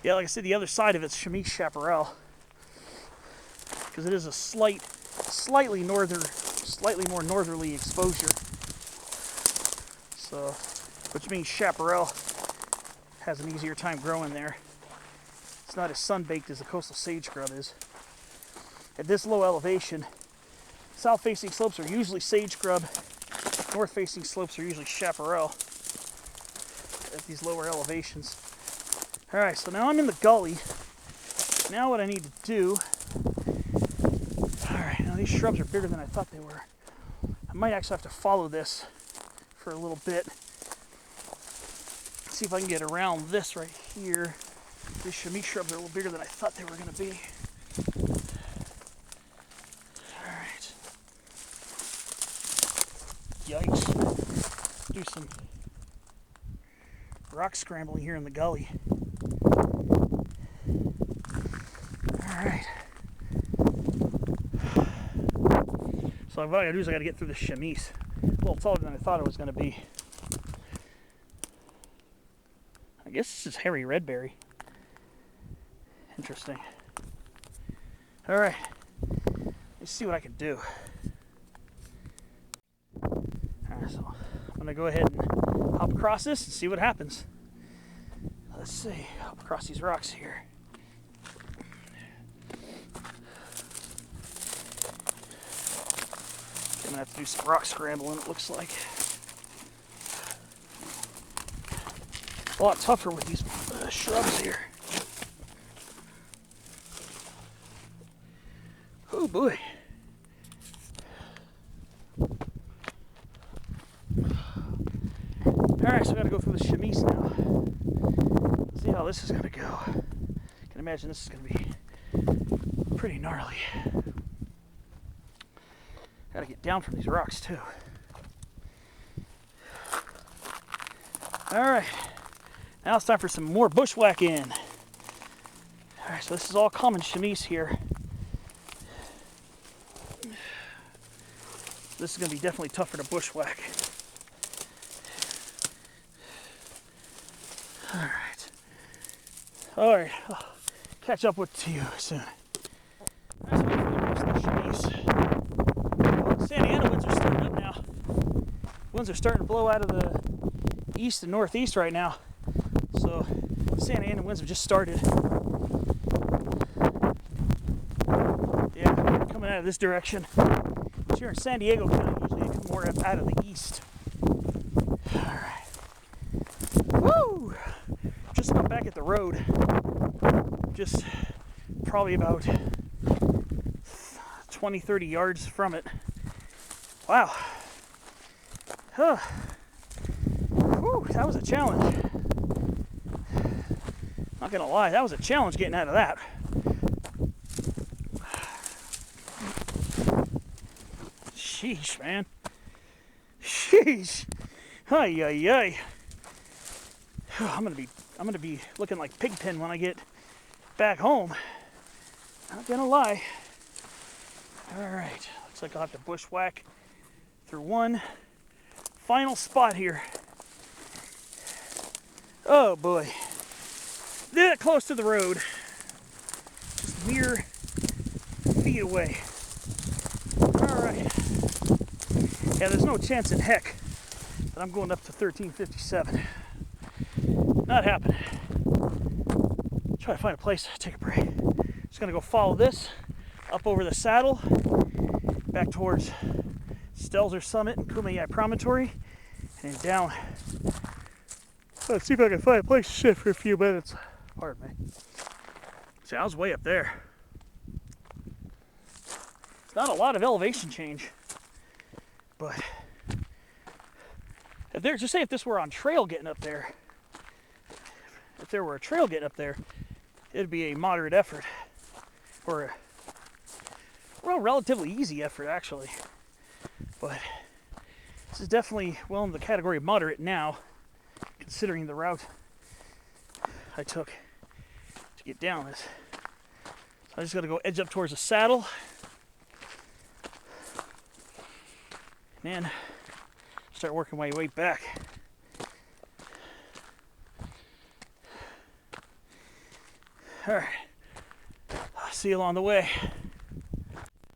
Yeah, like I said, the other side of it's chamise chaparral, because it is a slightly more northerly exposure. So, which means chaparral has an easier time growing there. It's not as sun-baked as the coastal sage scrub is. At this low elevation, south-facing slopes are usually sage scrub, north-facing slopes are usually chaparral at these lower elevations. Alright, so now I'm in the gully. Now what I need to do... Alright, now these shrubs are bigger than I thought they were. I might actually have to follow this for a little bit. See if I can get around this right here. These chamise shrubs are a little bigger than I thought they were going to be. Alright. Yikes. Do some rock scrambling here in the gully. Alright. So what I gotta do is I gotta get through the chamise. A little taller than I thought it was gonna be. I guess this is hairy redberry. Interesting. Alright. Let's see what I can do. Alright, so I'm gonna go ahead and hop across this and see what happens. Let's see. Hop across these rocks here. I'm gonna have to do some rock scrambling, it looks like. A lot tougher with these shrubs here. Oh boy. Alright, so I gotta go through the chamise now. Let's see how this is gonna go. I can imagine this is gonna be pretty gnarly. Gotta get down from these rocks too. Alright, now it's time for some more bushwhacking. Alright, so this is all common chamise here. This is going to be definitely tougher to bushwhack. Alright, I'll catch up to you soon. That's for the rest of the chamise. Santa Ana winds are starting up now. Winds are starting to blow out of the east and northeast right now. So Santa Ana winds have just started. Yeah, coming out of this direction. Here in San Diego County, usually they come more out of the east. Alright. Woo! Just about back at the road. Just probably about 20-30 yards from it. Wow. Huh. Whew, that was a challenge. Not gonna lie, that was a challenge getting out of that. Sheesh, man. Sheesh. Ay, ay, ay. I'm gonna be looking like Pigpen when I get back home. Not gonna lie. All right, looks like I'll have to bushwhack through one final spot here. Oh boy. That close to the road. Just mere feet away. All right. Yeah, there's no chance in heck that I'm going up to 1357. Not happening. Try to find a place to take a break. Just gonna go follow this up over the saddle, back towards Stelzer Summit and Kumeyaay Promontory, and then down. Let's see if I can find a place to sit for a few minutes. Pardon me. See, I was way up there. It's not a lot of elevation change, but if there, just say if this were on trail getting up there, if there were a trail getting up there, it'd be a moderate effort, or a relatively easy effort actually. But this is definitely well in the category of moderate now, considering the route I took to get down this. So I just got to go edge up towards the saddle, and then start working my way back. All right, I'll see you along the way.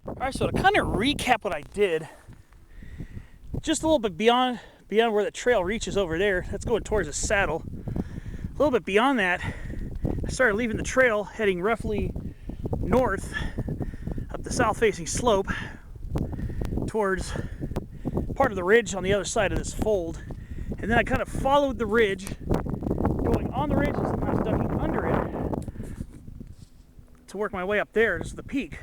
All right, so to kind of recap what I did, just a little bit beyond where the trail reaches over there, that's going towards the saddle. A little bit beyond that, I started leaving the trail, heading roughly north up the south-facing slope towards part of the ridge on the other side of this fold. And then I kind of followed the ridge, going on the ridge and sometimes ducking under it to work my way up there to the peak.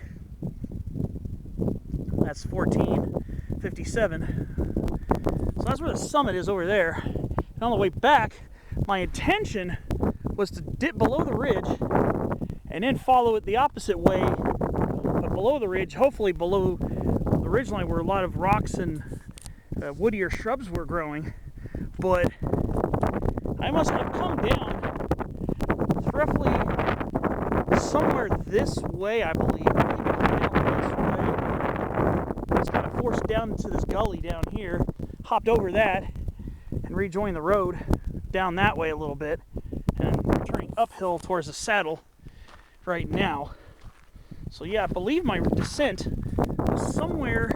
That's 1457. So that's where the summit is over there. And on the way back, my intention was to dip below the ridge and then follow it the opposite way, but below the ridge, hopefully below the ridgeline where a lot of rocks and woodier shrubs were growing. But I must have come down roughly somewhere this way, I believe. Just kind of forced down into this gully down here, hopped over that, and rejoined the road down that way a little bit, and I'm turning uphill towards the saddle right now. So yeah, I believe my descent was somewhere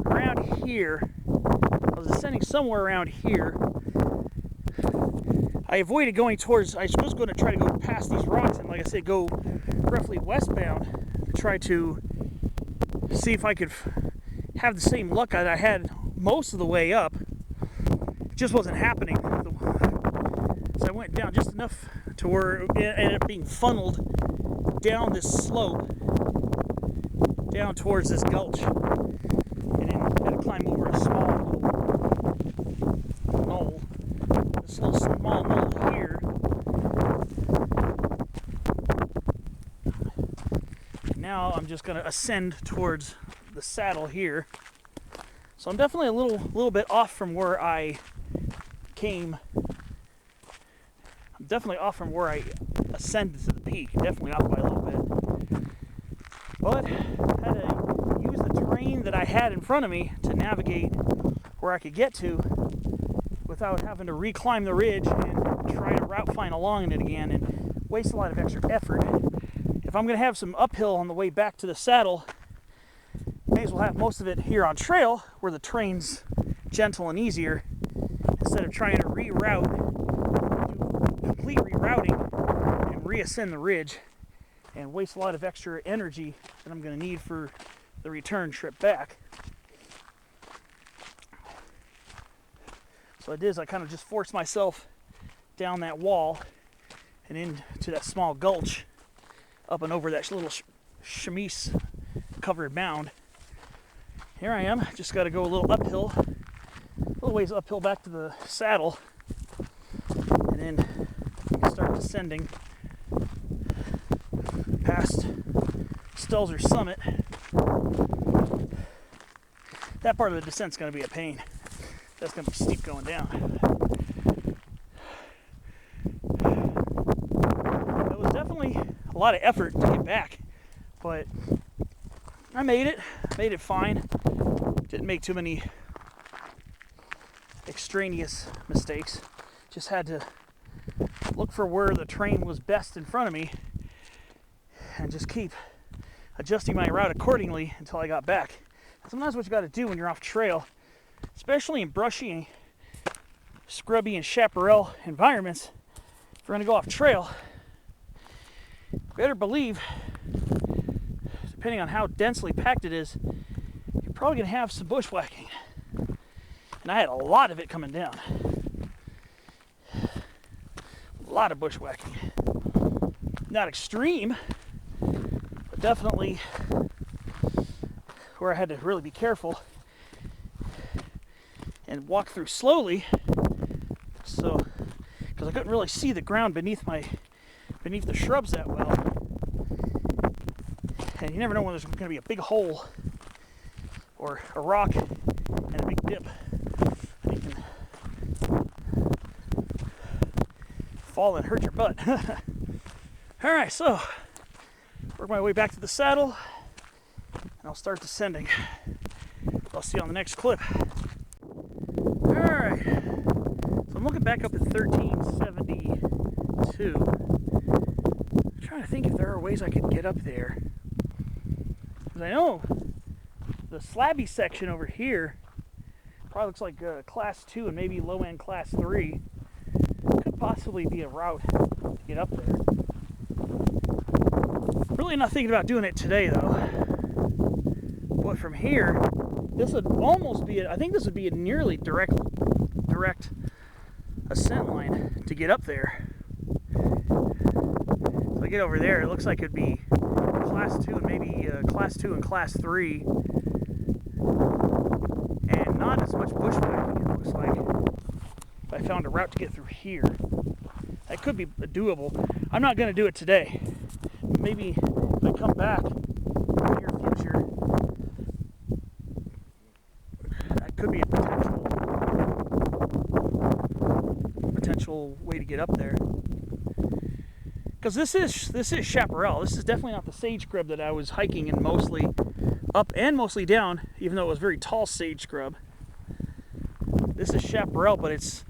around here. I was descending somewhere around here. I avoided going towards, I was going to try to go past these rocks and, like I said, go roughly westbound to try to see if I could have the same luck that I had most of the way up. It just wasn't happening. So I went down just enough to where it ended up being funneled down this slope, down towards this gulch, and then had to climb over a small knoll. This little small knoll here. Now I'm just going to ascend towards the saddle here. So I'm definitely a little bit off from where I came. I'm definitely off from where I ascended to the peak. Definitely off by a little bit. But I had to use the terrain that I had in front of me to navigate where I could get to without having to reclimb the ridge and try to route find along it again and waste a lot of extra effort. If I'm going to have some uphill on the way back to the saddle, may as well have most of it here on trail where the terrain's gentle and easier, instead of trying to reroute, do complete rerouting and reascend the ridge and waste a lot of extra energy that I'm going to need for the return trip back. So I did is I kind of just forced myself down that wall and into that small gulch, up and over that little chamise covered mound. Here I am, just got to go a little uphill, a little ways uphill back to the saddle, and then start descending past Stelzer Summit. That part of the descent's going to be a pain. That's going to be steep going down. It was definitely a lot of effort to get back, but I made it fine. Didn't make too many extraneous mistakes. Just had to look for where the terrain was best in front of me and just keep adjusting my route accordingly until I got back. Sometimes what you got to do when you're off trail, especially in brushy, scrubby, and chaparral environments, if you're going to go off trail, you better believe, depending on how densely packed it is, you're probably going to have some bushwhacking. And I had a lot of it coming down. A lot of bushwhacking. Not extreme, but definitely where I had to really be careful and walk through slowly, so because I couldn't really see the ground beneath the shrubs that well, and you never know when there's going to be a big hole or a rock and a big dip. You can fall and hurt your butt. All right, so work my way back to the saddle, and I'll start descending. I'll see you on the next clip. Alright, so I'm looking back up at 1372. I'm trying to think if there are ways I could get up there. Because I know the slabby section over here probably looks like class 2 and maybe low end class 3. Could possibly be a route to get up there. Really not thinking about doing it today though. But from here, this would almost be, I think this would be a nearly direct ascent line to get up there. So I get over there, it looks like it'd be class 2 and maybe class 2 and class 3. And not as much bushwhacking, it looks like. If I found a route to get through here. That could be doable. I'm not going to do it today. Maybe if I come back in the near future, that could be a potential way to get up there. Because this is chaparral. This is definitely not the sage scrub that I was hiking in, mostly up and mostly down, even though it was very tall sage scrub. This is chaparral, but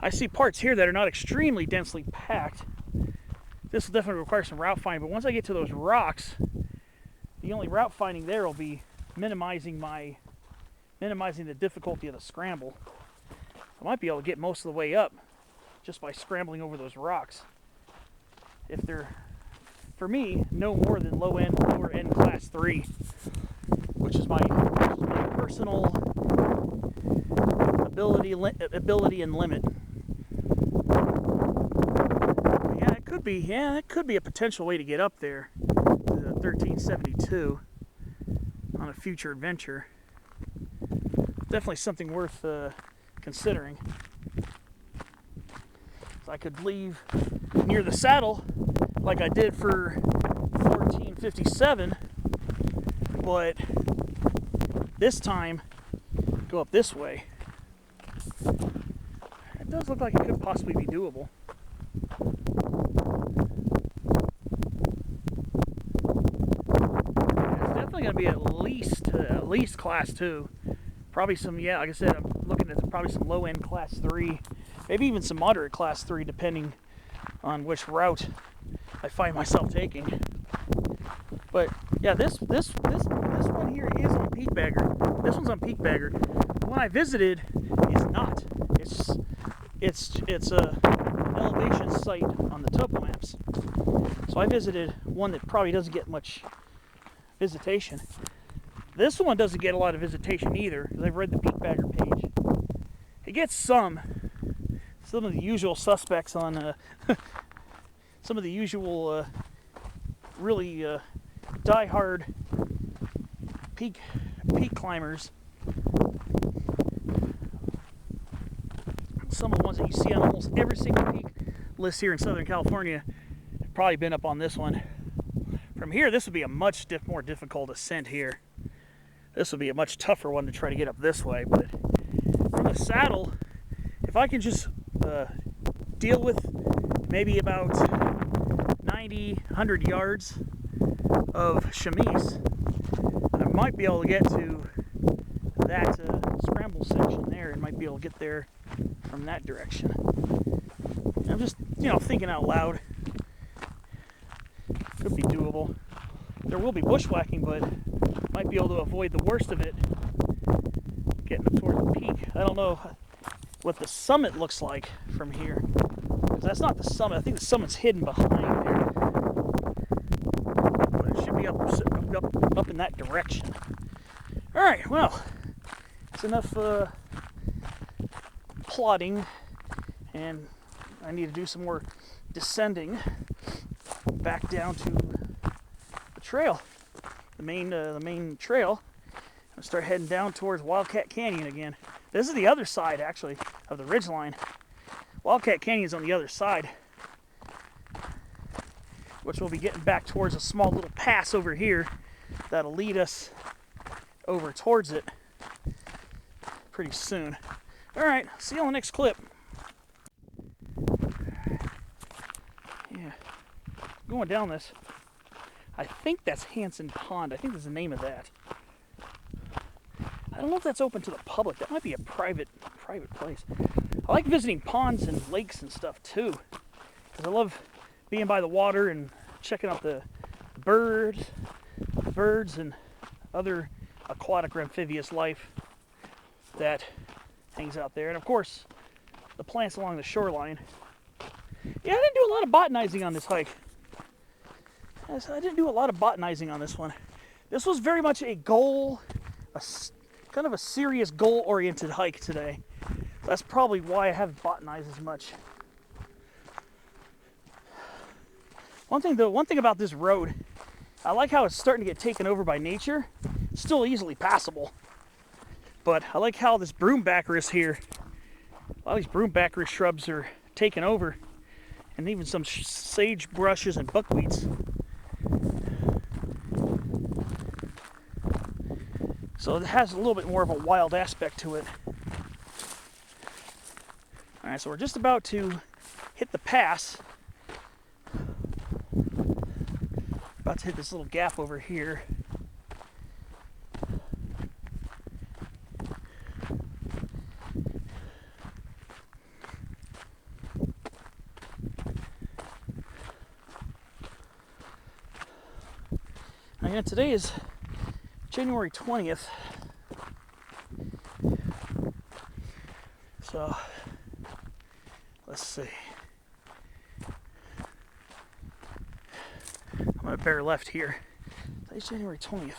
I see parts here that are not extremely densely packed. This will definitely require some route finding, but once I get to those rocks, the only route finding there will be minimizing the difficulty of the scramble. I might be able to get most of the way up just by scrambling over those rocks. If they're, for me, no more than lower end class 3, which is my personal ability and limit. That could be a potential way to get up there to the 1372 on a future adventure. Definitely something worth considering. So I could leave near the saddle like I did for 1457, but this time go up this way. It does look like it could possibly be doable. Going to be at least class 2, probably some, yeah, like I said, I'm looking at probably some low end class 3, maybe even some moderate class 3, depending on which route I find myself taking. But yeah, this one here is on Peak Bagger. This one's on Peak Bagger. The one I visited is not. It's a elevation site on the topo maps. So I visited one that probably doesn't get much visitation. This one doesn't get a lot of visitation either, because I've read the Peak Bagger page. It get some of the usual suspects on some of the usual really die-hard peak climbers. Some of the ones that you see on almost every single peak list here in Southern California have probably been up on this one. From here, this would be a much more difficult ascent here. This would be a much tougher one to try to get up this way, but from the saddle, if I can just deal with maybe about 90, 100 yards of chemise, I might be able to get to that scramble section there and might be able to get there from that direction. I'm just, thinking out loud. Could be doable. There will be bushwhacking, but might be able to avoid the worst of it getting up toward the peak. I don't know what the summit looks like from here, because that's not the summit. I think the summit's hidden behind there, but it should be up in that direction. All right, well, it's enough plodding, and I need to do some more descending back down to the trail, the main trail. I'll start heading down towards Wildcat Canyon again. This is the other side, actually, of the ridgeline. Wildcat Canyon's on the other side, which we'll be getting back towards a small little pass over here that'll lead us over towards it pretty soon. All right, see you on the next clip. Yeah, going down this. I think that's Hanson Pond. I think that's the name of that. I don't know if that's open to the public. That might be a private place. I like visiting ponds and lakes and stuff too, because I love being by the water and checking out the birds and other aquatic or amphibious life that hangs out there, and of course the plants along the shoreline. Yeah, I didn't do a lot of botanizing on this hike. I didn't do a lot of botanizing on this one. This was very much a goal, kind of a serious goal-oriented hike today. That's probably why I haven't botanized as much. One thing about this road, I like how it's starting to get taken over by nature. It's still easily passable, but I like how this broombaccaris here, a lot of these broombaccaris shrubs are taken over, and even some sage brushes and buckwheats. So it has a little bit more of a wild aspect to it. All right, so we're just about to hit the pass. About to hit this little gap over here. Again, today is January 20th. So, let's see. I'm gonna bear left here. Today's January 20th.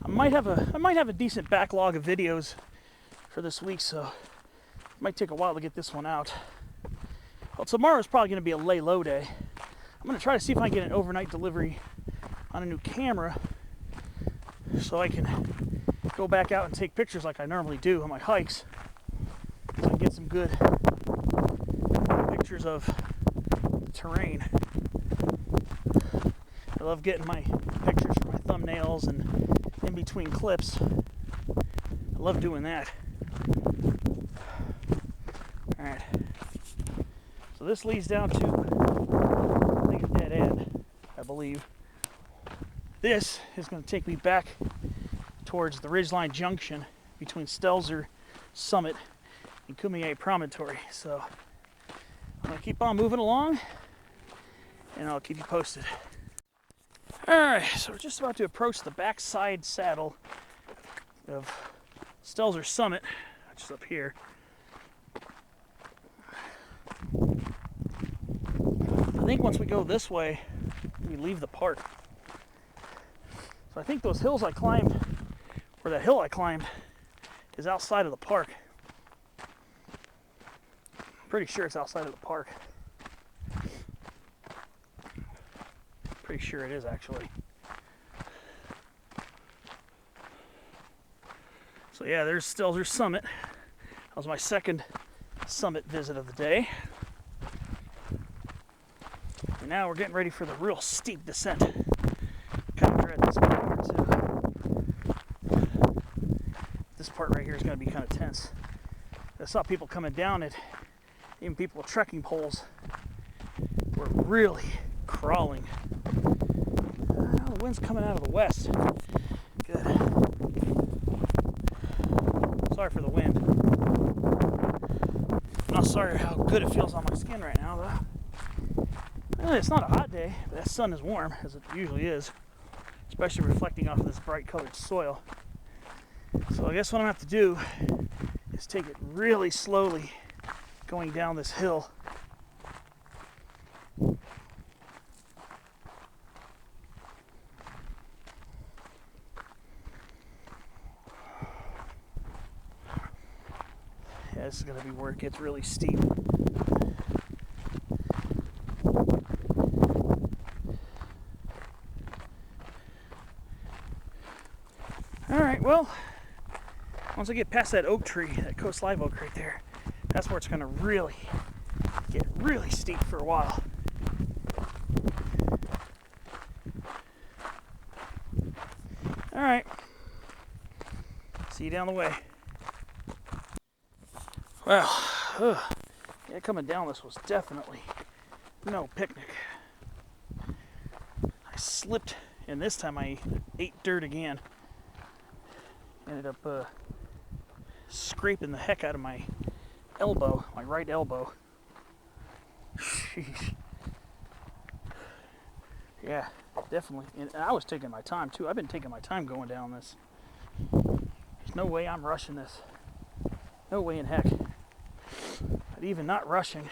I might have a decent backlog of videos for this week, so it might take a while to get this one out. Well, tomorrow's probably gonna be a lay low day. I'm gonna try to see if I can get an overnight delivery on a new camera, so I can go back out and take pictures like I normally do on my hikes, so I can get some good pictures of the terrain. I love getting my pictures for my thumbnails and in between clips. I love doing that. Alright, so this leads down to, I think, a dead end, I believe. This is going to take me back towards the ridgeline junction between Stelzer Summit and Kumeyaay Promontory. So I'm going to keep on moving along, and I'll keep you posted. Alright, so we're just about to approach the backside saddle of Stelzer Summit, which is up here. I think once we go this way, we leave the park. So I think those hills I climbed, or that hill I climbed, is outside of the park. Pretty sure it's outside of the park. Pretty sure it is, actually. So yeah, there's Stelzer Summit. That was my second summit visit of the day. And now we're getting ready for the real steep descent. Kind of dread this part too. This part right here is going to be kind of tense. I saw people coming down it, even people with trekking poles were really crawling. The wind's coming out of the west. Good. Sorry for the wind. I'm not sorry how good it feels on my skin right now, though. Well, it's not a hot day, but that sun is warm, as it usually is, especially reflecting off of this bright colored soil. So I guess what I'm going to have to do is take it really slowly going down this hill. Yeah, this is going to be where it gets really steep. Alright, well, once I get past that oak tree, that coast live oak right there, that's where it's going to really get really steep for a while. Alright, see you down the way. Well, yeah, coming down this was definitely no picnic. I slipped, and this time I ate dirt again. Ended up scraping the heck out of my elbow, my right elbow. Sheesh. Yeah, definitely. And I was taking my time too. I've been taking my time going down this. There's no way I'm rushing this. No way in heck. But even not rushing,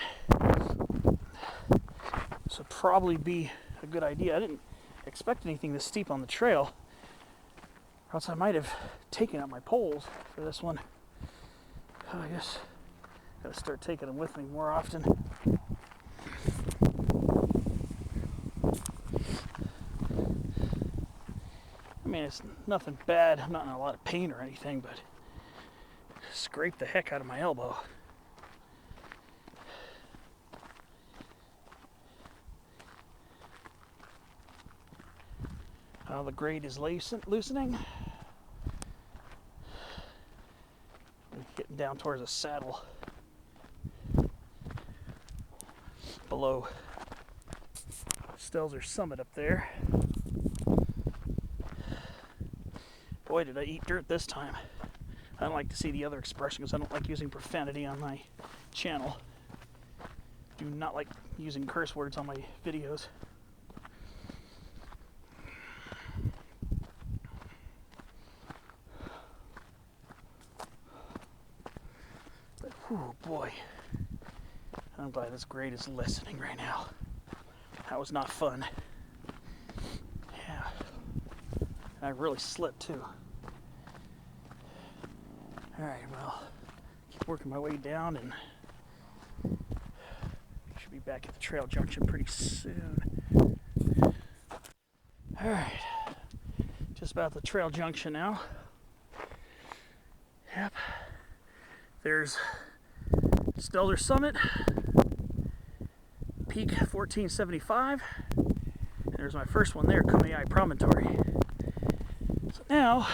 this would probably be a good idea. I didn't expect anything this steep on the trail, or else I might have taken out my poles for this one. I guess gotta start taking them with me more often. I mean, it's nothing bad. I'm not in a lot of pain or anything, but scraped the heck out of my elbow. The grade is loosening. Getting down towards a saddle below Stelzer Summit up there. Boy, did I eat dirt this time. I don't like to see the other expression because I don't like using profanity on my channel. Do not like using curse words on my videos. Oh boy, I'm glad this grade is lessening right now. That was not fun. Yeah, and I really slipped too. Alright, well, keep working my way down and should be back at the trail junction pretty soon. Alright, just about the trail junction now. Yep, there's Stelzer Summit, peak 1475. There's my first one there, Kumeyaay Promontory. So now,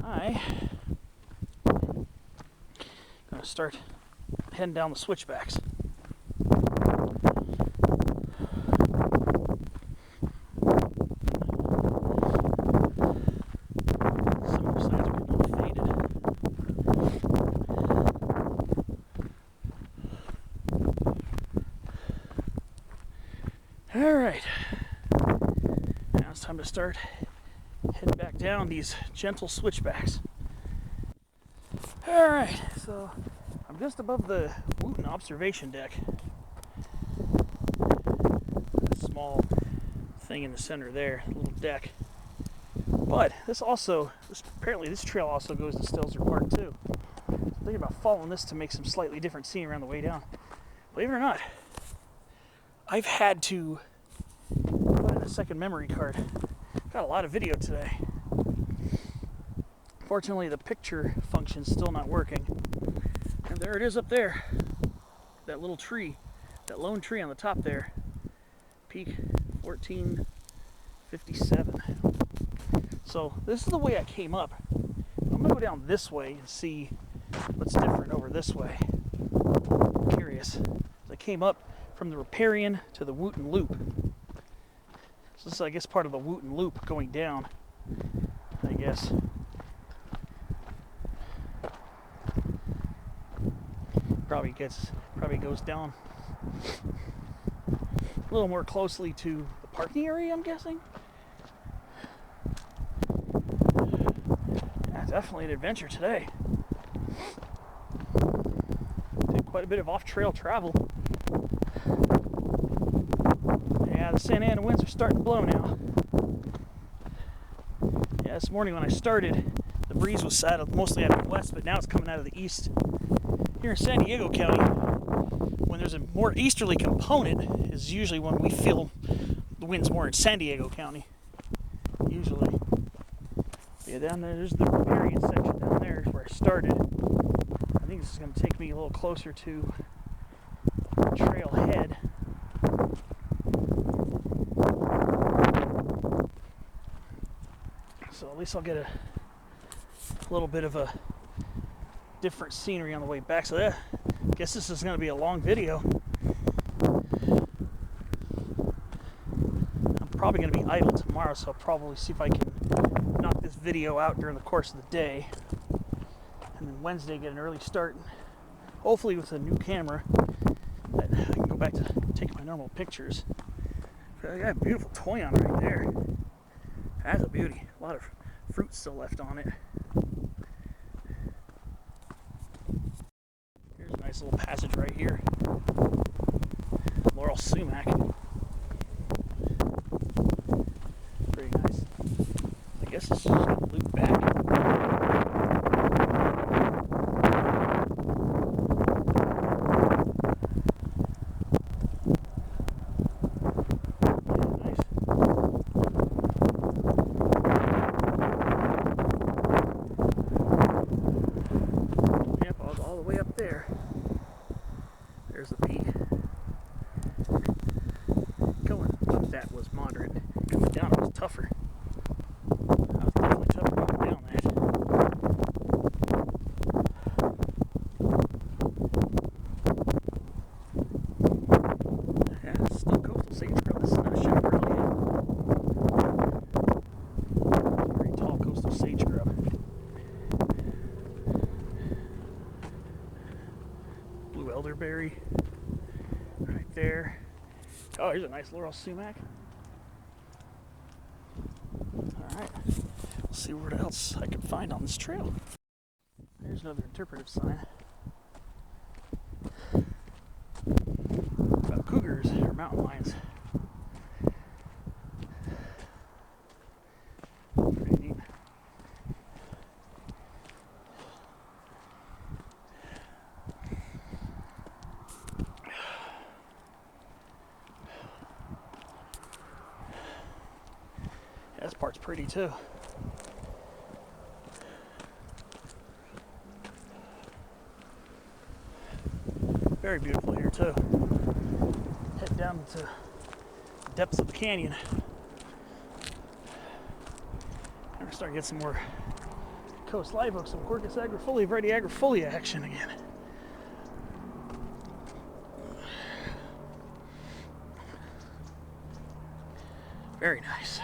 I'm going to start heading down the switchbacks. Alright, now it's time to start heading back down these gentle switchbacks. Alright, so I'm just above the Wooten observation deck. A small thing in the center there, a little deck. But apparently this trail also goes to Stelzer Park too. thinking about following this to make some slightly different scenery on the way down. Believe it or not, I've had to put in a second memory card. Got a lot of video today. Fortunately, the picture function's still not working. And there it is up there. That little tree, that lone tree on the top there. Peak 1457. So this is the way I came up. I'm gonna go down this way and see what's different over this way. I'm curious. I came up from the Riparian to the Wooten Loop. So this is, I guess, part of the Wooten Loop going down, I guess. Probably goes down a little more closely to the parking area, I'm guessing. Yeah, definitely an adventure today. Did quite a bit of off-trail travel. Yeah, the Santa Ana winds are starting to blow now. Yeah, this morning when I started, the breeze was mostly out of the west, but now it's coming out of the east. Here in San Diego County, when there's a more easterly component, is usually when we feel the winds more in San Diego County. Usually. Yeah, down there's the riparian section down there is where I started. I think this is going to take me a little closer to the trailhead. So at least I'll get a little bit of a different scenery on the way back. So I guess this is going to be a long video. I'm probably going to be idle tomorrow, so I'll probably see if I can knock this video out during the course of the day. And then Wednesday get an early start. Hopefully with a new camera that I can go back to take my normal pictures. I got a beautiful toy on right there. That's a beauty. A lot of fruit still left on it. Here's a nice little passage right here. Laurel sumac. Pretty nice. I guess this is just going to loop back. There's the peak. Going up that was moderate. Coming down it was tougher. I was definitely tougher going down that. Yeah, it's still coastal sagebrush. This is not chaparral yet. Very tall coastal sagebrush. Blue elderberry. Right there. Oh, here's a nice laurel sumac. Alright. We'll see what else I can find on this trail. There's another interpretive sign. About cougars or mountain lions. Pretty neat. This part's pretty too. Very beautiful here too. Head down to the depths of the canyon. I'm gonna start to get some more coast live oak, some Quercus agrifolia, radiagrifolia action again. Very nice.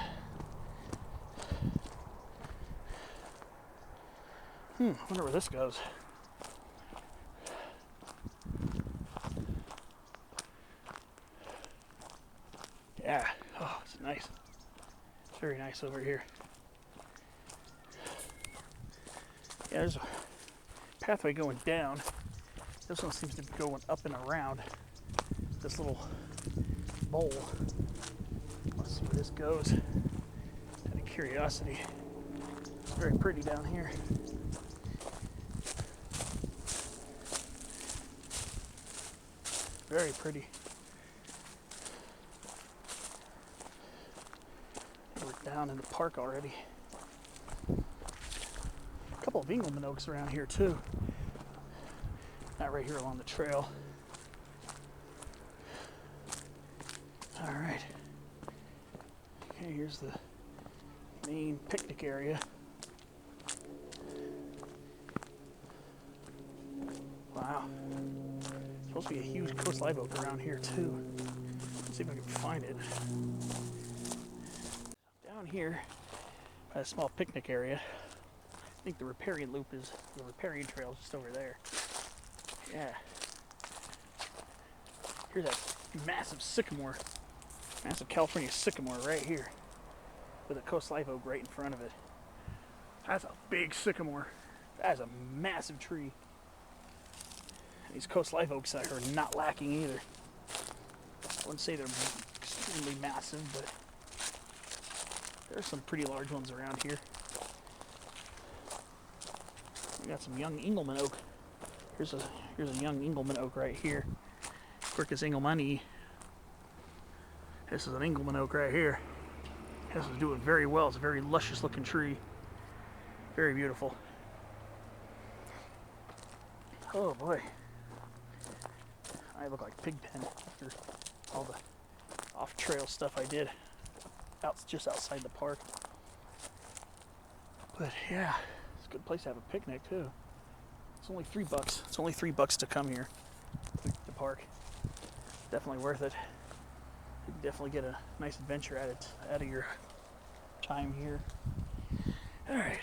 I wonder where this goes. Yeah, oh, it's nice. Very nice over here. Yeah, there's a pathway going down. This one seems to be going up and around this little bowl. Let's see where this goes. Out of curiosity. It's very pretty down here. Very pretty. We're down in the park already. A couple of Engelmann oaks around here too. Not right here along the trail. All right. Okay, here's the main picnic area. Wow. Supposed to be a huge coast live oak around here too. Let's see if I can find it. Down here, by a small picnic area. I think the riparian riparian trail is just over there. Yeah. Here's that massive sycamore, massive California sycamore right here, with a coast live oak right in front of it. That's a big sycamore. That is a massive tree. These coast live oaks are not lacking either. I wouldn't say they're extremely massive, but there's some pretty large ones around here. We got some young Engelmann oak. Here's a young Engelmann oak right here. Quercus engelmanni. This is an Engelmann oak right here. This is doing very well. It's a very luscious looking tree. Very beautiful. Oh boy. I look like Pigpen after all the off-trail stuff I did just outside the park. But yeah, it's a good place to have a picnic too. It's only $3. It's only $3 to come here to the park. Definitely worth it. You can definitely get a nice adventure out of your time here. All right,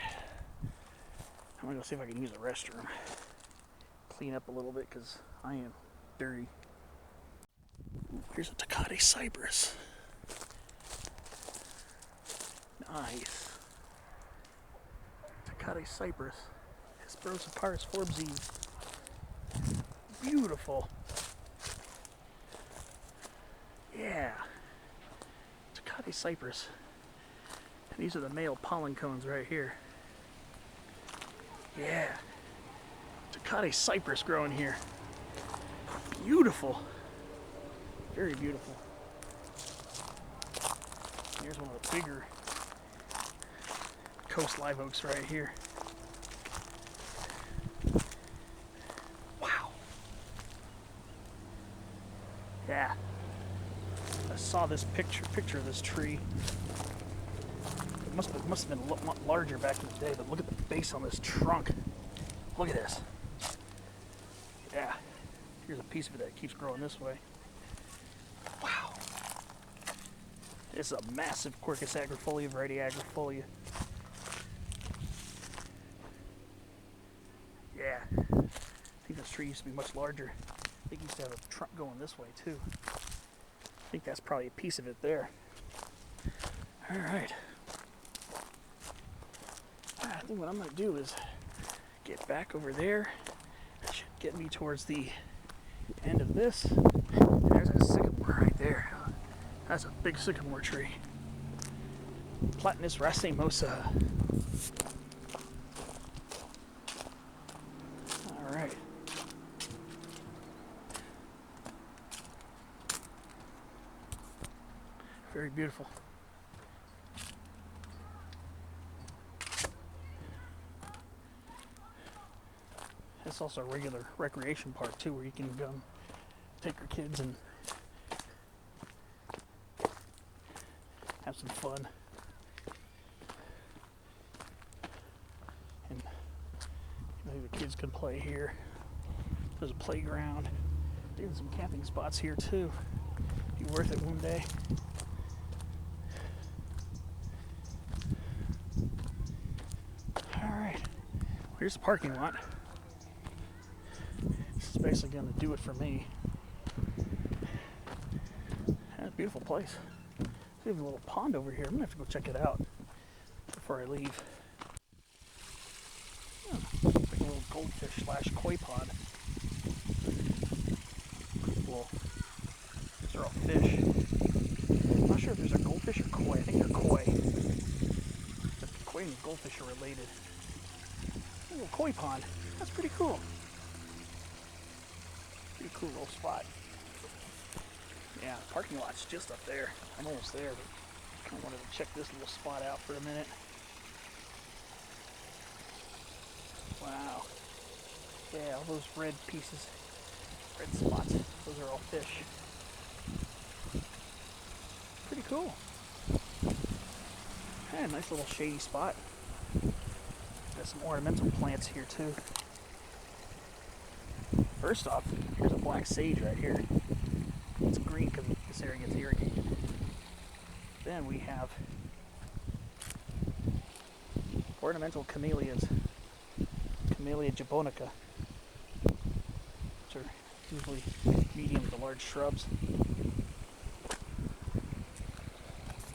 I'm gonna go see if I can use the restroom. Clean up a little bit because I am dirty. Here's a Tecate cypress. Nice. Tecate cypress. Hesperocyparis Forbesii. Beautiful. Yeah. Tecate cypress. And these are the male pollen cones right here. Yeah. Tecate cypress growing here. Beautiful. Very beautiful. Here's one of the bigger coast live oaks right here. Wow. Yeah. I saw this picture of this tree. It must have been a lot larger back in the day, but look at the base on this trunk. Look at this. Yeah. Here's a piece of it that keeps growing this way. Wow. This is a massive Quercus agrifolia, variety agrifolia. Yeah. I think this tree used to be much larger. I think it used to have a trunk going this way too. I think that's probably a piece of it there. All right. I think what I'm going to do is get back over there. That should get me towards the end of this. There's a sycamore right there. That's a big sycamore tree. Platanus racemosa. All right. Very beautiful. It's also a regular recreation park too, where you can go take your kids and have some fun. And the kids can play here. There's a playground. There's some camping spots here too. Be worth it one day. All right. Well, here's the parking lot. This is basically going to do it for me. That's a beautiful place. There's even a little pond over here. I'm going to have to go check it out before I leave. Oh, like a little goldfish / koi pond. Cool. These are all fish. I'm not sure if there's a goldfish or koi. I think they're koi. The koi and goldfish are related. A little koi pond. That's pretty cool. Pretty cool little spot. Yeah, the parking lot's just up there. I'm almost there, but I kind of wanted to check this little spot out for a minute. Wow. Yeah, all those red pieces, red spots, those are all fish. Pretty cool. Yeah, nice little shady spot. Got some ornamental plants here too. First off, here's a black sage right here. It's green because this area gets irrigated. Then we have ornamental camellias, Camellia japonica, which are usually medium to large shrubs.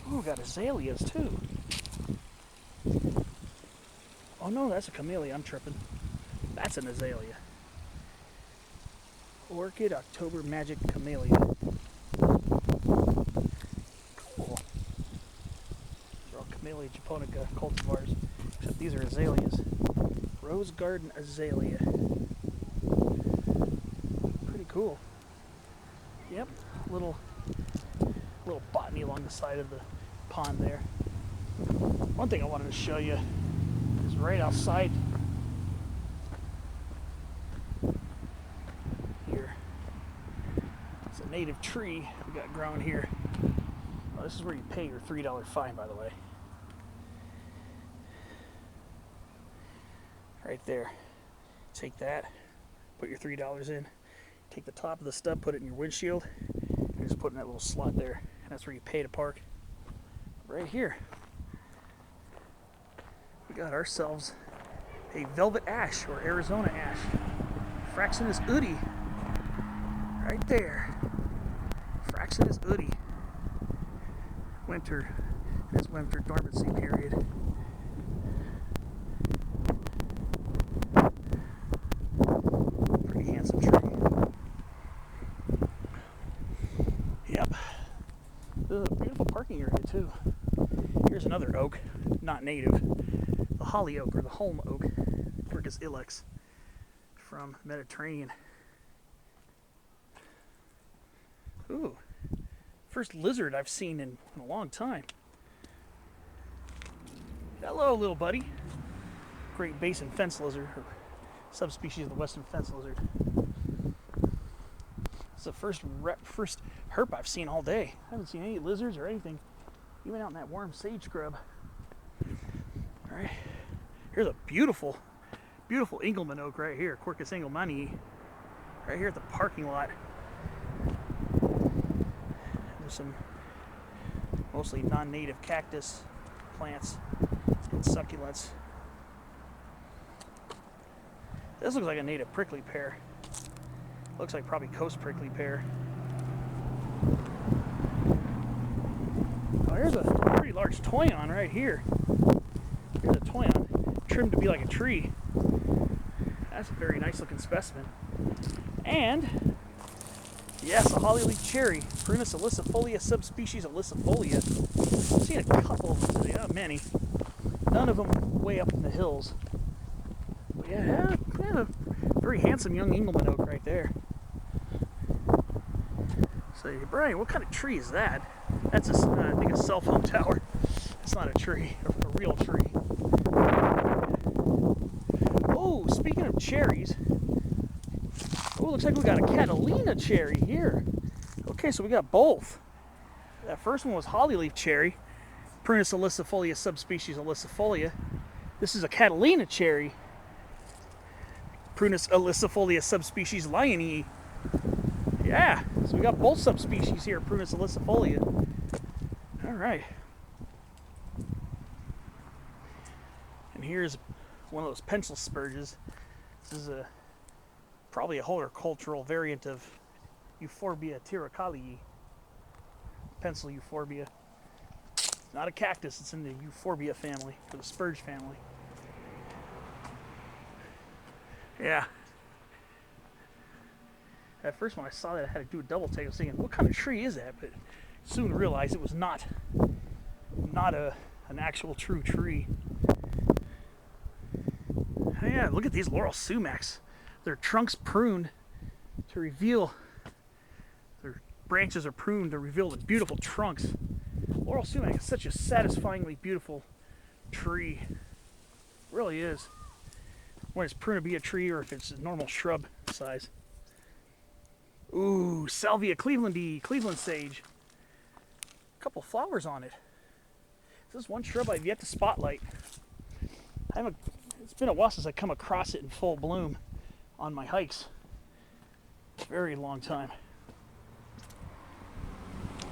Oh, got azaleas too. Oh no, that's a camellia, I'm tripping. That's an azalea. Orchid October Magic Camellia. Cool. These are all Camellia japonica cultivars, except these are azaleas. Rose Garden Azalea. Pretty cool. Yep, little botany along the side of the pond there. One thing I wanted to show you is right outside here. It's a native tree we got growing here. Oh, this is where you pay your $3 fine, by the way. Right there. Take that, put your $3 in, take the top of the stub, put it in your windshield, and just put it in that little slot there. And that's where you pay to park. Right here, we got ourselves a velvet ash, or Arizona ash. Fraxinus Udi. Right there. Fraxinus Udi. Winter. It's winter dormancy period. Pretty handsome tree. Yep. Beautiful parking area too. Here's another oak, not native. The holly oak, or the holm oak, Quercus ilex, from Mediterranean. Ooh, first lizard I've seen in a long time. Hello, little buddy. Great Basin fence lizard, or subspecies of the western fence lizard. It's the first herp I've seen all day. I haven't seen any lizards or anything, even out in that warm sage scrub. All right, here's a beautiful, beautiful Engelmann oak right here, Quercus engelmannii, right here at the parking lot. There's some mostly non-native cactus plants and succulents. This looks like a native prickly pear. Looks like probably coast prickly pear. Oh, here's a pretty large toyon right here. Here's a toyon, trimmed to be like a tree. That's a very nice looking specimen. And, yes, a hollyleaf cherry, Prunus ilicifolia, subspecies ilicifolia. I've seen a couple of them today, not many. None of them way up in the hills. But yeah, a very handsome young Engelmann oak right there. So, Brian, what kind of tree is that? That's I think a cell phone tower. It's not a tree, a real tree. Oh, speaking of cherries, oh, looks like we got a Catalina cherry here. Okay, so we got both. That first one was hollyleaf cherry, Prunus ilicifolia, subspecies ilicifolia. This is a Catalina cherry, Prunus ilicifolia, subspecies lyonii. Yeah, so we got both subspecies here, Prunus ilicifolia. All right. And here's one of those pencil spurges. This is probably a horticultural variant of Euphorbia tyrricalii. Pencil euphorbia. It's not a cactus, it's in the Euphorbia family, or the spurge family. Yeah. At first when I saw that, I had to do a double take. I was thinking, what kind of tree is that? But soon realized it was not an actual true tree. Oh yeah, look at these laurel sumacs. Their trunks pruned to reveal their branches are pruned to reveal the beautiful trunks. Laurel sumac is such a satisfyingly beautiful tree. It really is. When it's pruned to be a tree or if it's a normal shrub size. Ooh, Salvia clevelandi, Cleveland sage. A couple flowers on it. This is one shrub I've yet to spotlight. It's been a while since I come across it in full bloom on my hikes. Very long time.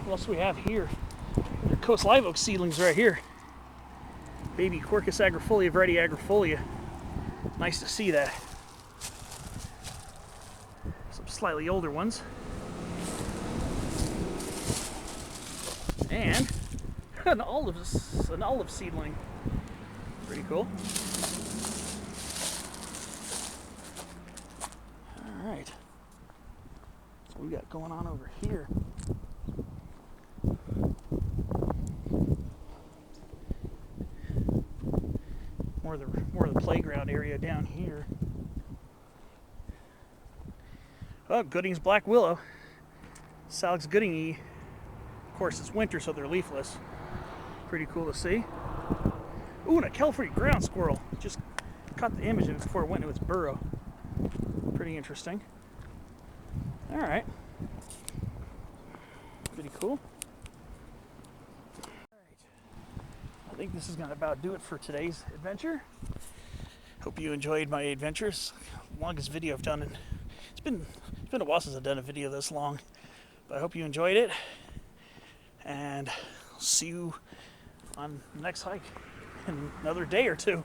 What else do we have here? The Coast live oak seedlings right here. Baby Quercus agrifolia, variety agrifolia. Nice to see that. Some slightly older ones. And an olive seedling. Pretty cool. All right. So what we got going on over here. More of the playground area down here. Oh, Gooding's black willow. Salix goodingi. Of course, it's winter, so they're leafless. Pretty cool to see. Ooh, and a California ground squirrel. Just caught the image of it before it went into its burrow. Pretty interesting. All right. Pretty cool. I think this is going to about do it for today's adventure. Hope you enjoyed my adventures. Longest video I've done. It's been a while since I've done a video this long, but I hope you enjoyed it. And I'll see you on the next hike in another day or two.